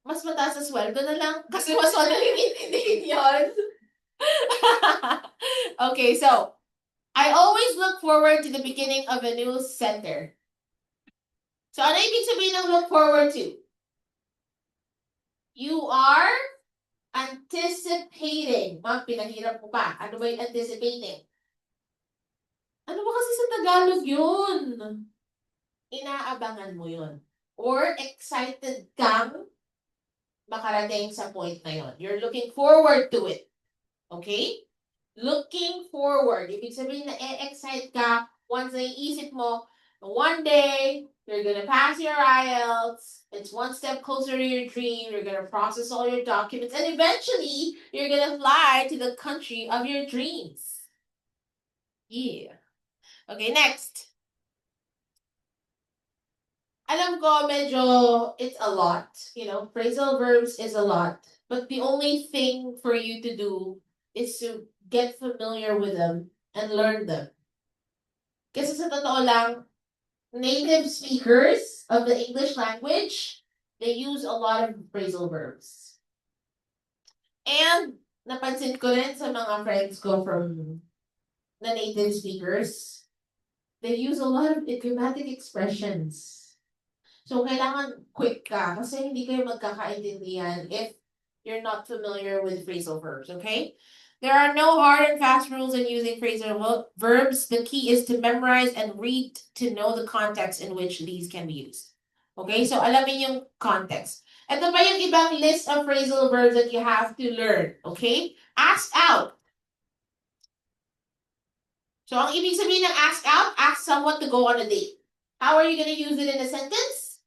mas mataas na sweldo na lang? Kasi mas madaling intindihin yun. Okay, so, I always look forward to the beginning of a new center. So, ano ibig sabihin ng look forward to? You are anticipating. Ma'am, pinahirap mo pa. Ano ba yung anticipating? Ano ba kasi sa Tagalog yun? Inaabangan mo yun. Or excited kang makarating sa point na yun. You're looking forward to it. Okay? Looking forward. Ibig sabihin na excite ka once naiisip mo, one day, you're gonna pass your IELTS, it's one step closer to your dream, you're gonna process all your documents, and eventually, you're gonna fly to the country of your dreams. Yeah. Okay, next. Alam ko, medyo, it's a lot. You know, phrasal verbs is a lot. But the only thing for you to do is to get familiar with them and learn them. Kasi sa totoo lang, native speakers of the English language, they use a lot of phrasal verbs. And napansin ko rin sa mga friends ko from the native speakers, they use a lot of idiomatic expressions. So, kailangan quick ka kasi hindi kayo magkakaintindihan if you're not familiar with phrasal verbs, okay? There are no hard and fast rules in using phrasal verbs. The key is to memorize and read to know the context in which these can be used. Okay, so alamin yung context. Ito pa yung ibang list of phrasal verbs that you have to learn. Okay? Ask out. So, ang ibig sabihin ng ask out, ask someone to go on a date. How are you going to use it in a sentence?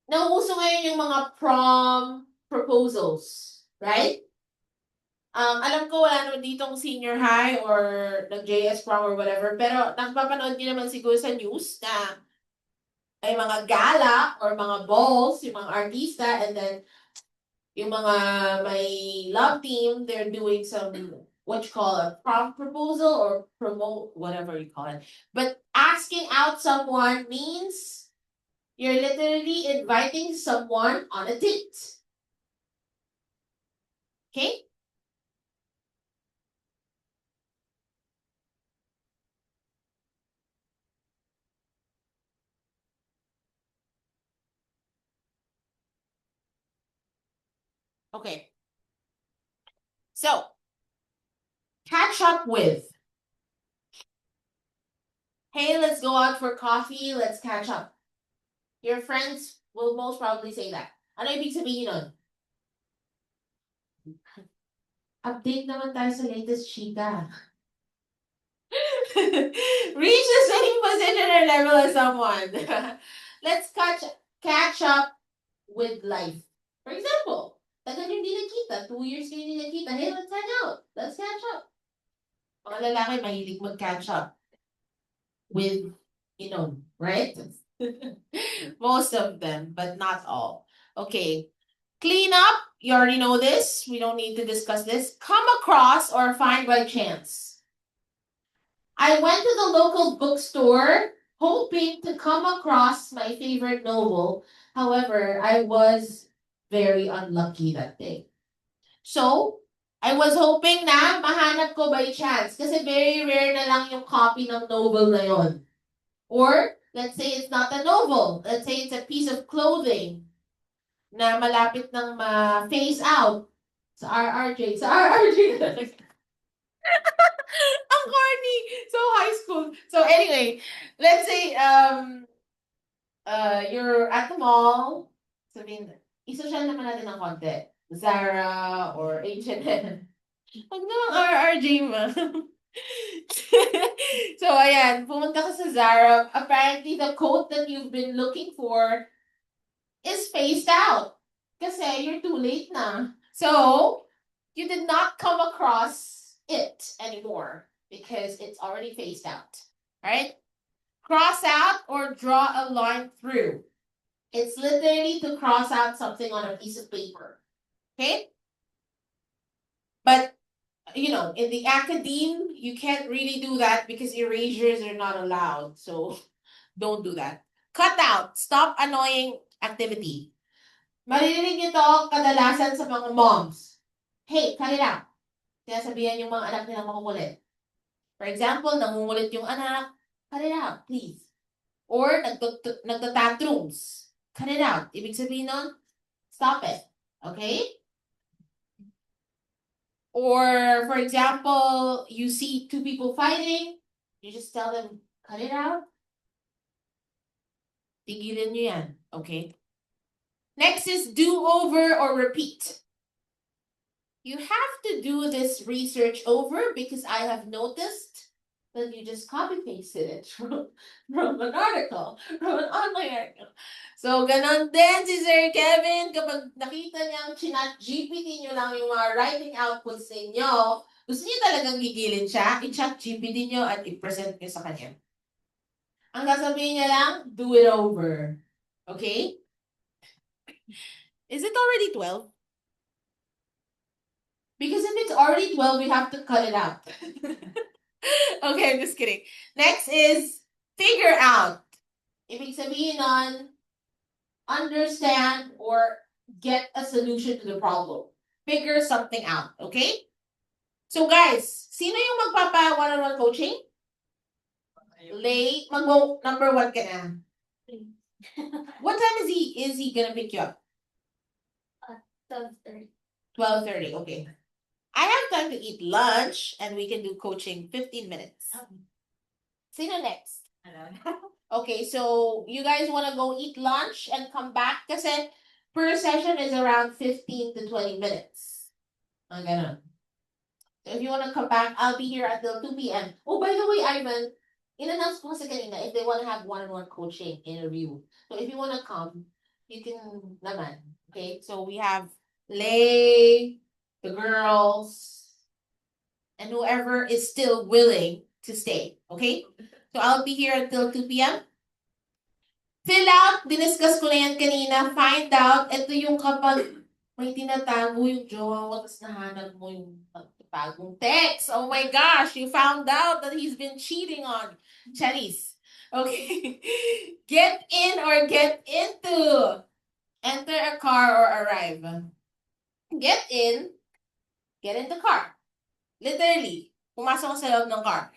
Nauuso ngayon yung mga prom proposals, right? Alam ko wala naman ditong senior high or nag-JS prom or whatever, pero napapanood niyo naman siguro sa news na ay mga gala or mga balls, yung mga artista, and then yung mga may love team, they're doing some, what you call a prom proposal or promote, whatever you call it. But asking out someone means you're literally inviting someone on a date. Okay? Okay. So, catch up with. Hey, let's go out for coffee. Let's catch up. Your friends will most probably say that. Ano ibig sabihin nun? Update naman tayo sa latest chika. Reach the same position or level as someone. Let's catch up with life. For example, tagal yung hindi nagkita, 2 years kayo hindi nagkita, hey, let's hang out, let's catch up. Mga lalaki mahilig mag-catch up with, right? Most of them, but not all. Okay. Clean up. You already know this. We don't need to discuss this. Come across or find by chance. I went to the local bookstore hoping to come across my favorite novel. However, I was very unlucky that day. So, I was hoping na mahanap ko by chance kasi very rare na lang yung copy ng novel na yon. Or, let's say it's not a novel. Let's say it's a piece of clothing na malapit ng ma-phase out sa RRJ. Sa RRJ. Ang corny. So high school. So anyway, let's say you're at the mall. Sabihin, isosyal naman natin ng konti. Zara or H&M. Huwag namang RRJ, ma. So, ayan. Pumunta ka sa Zara. Apparently, the coat that you've been looking for is phased out. Kasi you're too late na. So, you did not come across it anymore because it's already phased out. Right? Cross out or draw a line through. It's literally to cross out something on a piece of paper. Okay? But, in the academe, you can't really do that because erasures are not allowed. So, don't do that. Cut out. Stop annoying activity. Maririnig niyo to kadalasan sa mga moms. Hey, cut it out. Sinasabihan yung mga anak nilang makukulit. For example, nangungulit yung anak, cut it out, please. Or nagtatantrums. Cut it out. Ibig sabihin nun, stop it. Okay? Or, for example, you see two people fighting, you just tell them, cut it out. Tigilan nyo yan. Okay? Next is do over or repeat. You have to do this research over because I have noticed that you just copy-pasted it from an article, from an online article. So, ganon din si Sir Kevin. Kapag nakita niyang chinat GPT niyo lang yung mga writing outputs ninyo, gusto niyo talagang gigilin siya, i-chat GPT niyo at i-present niyo sa kanya. Ang sasabihin niya lang, do it over. Okay? Is it already 12? Because if it's already 12, we have to cut it out. Okay, I'm just kidding. Next is figure out. Ibig sabihin nun, understand or get a solution to the problem. Figure something out, okay? So guys, sino yung magpapa one-on-one coaching? Lay, number 1 ka na. What time is he gonna pick you up? 12:30. 12:30, okay. I have time to eat lunch and we can do coaching 15 minutes. Sino next? Okay, so you guys want to go eat lunch and come back? Kasi per session is around 15 to 20 minutes. Ganun. So if you want to come back, I'll be here until 2 p.m. Oh, by the way, Ivan, in-announce ko sa kanina if they want to have one-on-one coaching interview. So if you want to come, you can naman. Okay, so we have Lay, the girls, and whoever is still willing to stay. Okay? So I'll be here until 2 p.m. Fill out, diniscuss ko na yan kanina. Find out, ito yung kapag may tinatago yung jowa mo, tapos nahanap mo yung bagong text. Oh my gosh, you found out that he's been cheating on Chinese. Okay? Get in or get into. Enter a car or arrive. Get in the car. Literally, pumasok ka sa loob ng car.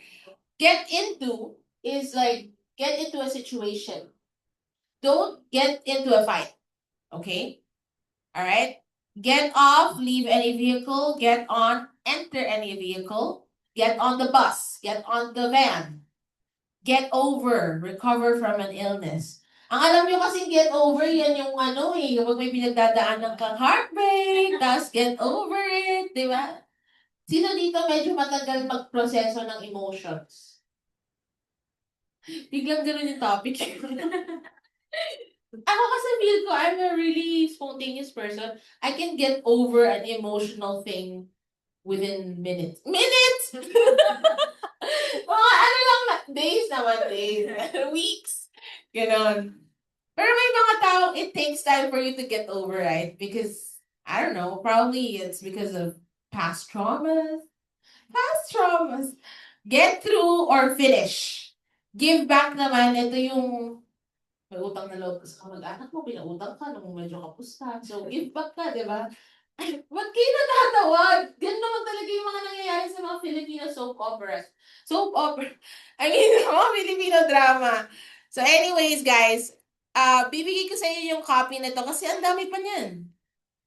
Get into is like, get into a situation. Don't get into a fight. Okay? Alright? Get off, leave any vehicle. Get on, enter any vehicle. Get on the bus. Get on the van. Get over, recover from an illness. Ang alam nyo kasi get over, yan yung kapag may pinagdadaanan kang heartbreak, tapos get over it, di ba? Sino dito medyo matagal magproseso ng emotions? Biglang gano'n yung topic. Ako kasi feel ko, I'm a really spontaneous person. I can get over an emotional thing within minutes. Minutes! Mga ano lang, days naman, days. Weeks. Ganon. Pero may mga tao, it takes time for you to get over, right? Because, I don't know, probably it's because of past traumas. Past traumas. Get through or finish. Give back naman, ito yung may utang na loob ka sa kamag-anak mo, pinautang ka nung medyo kapos ka. So, give back ka, di ba? Ba't kayo natatawag? Ganun naman talaga yung mga nangyayari sa mga Filipino soap operas. Soap opera. I mean, mga Filipino drama. So anyways, guys, bibigay ko sa inyo yung copy na to kasi ang dami pa niyan.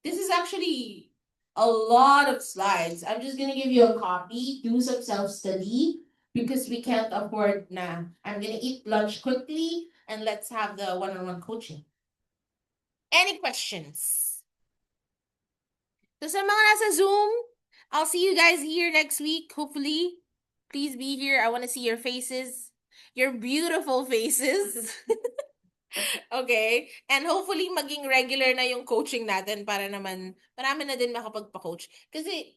This is actually a lot of slides. I'm just gonna give you a copy. Do some self-study because we can't afford na. I'm gonna eat lunch quickly and let's have the one-on-one coaching. Any questions? So sa mga nasa Zoom, I'll see you guys here next week, hopefully. Please be here. I want to see your faces. Your beautiful faces. Okay? And hopefully maging regular na yung coaching natin para naman marami na din makapagpa-coach. Kasi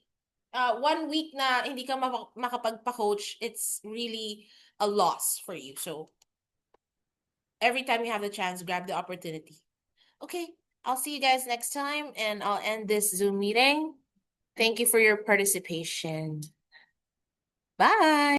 1 week na hindi ka makapagpa-coach, it's really a loss for you. So every time you have the chance, grab the opportunity. Okay, I'll see you guys next time and I'll end this Zoom meeting. Thank you for your participation. Bye.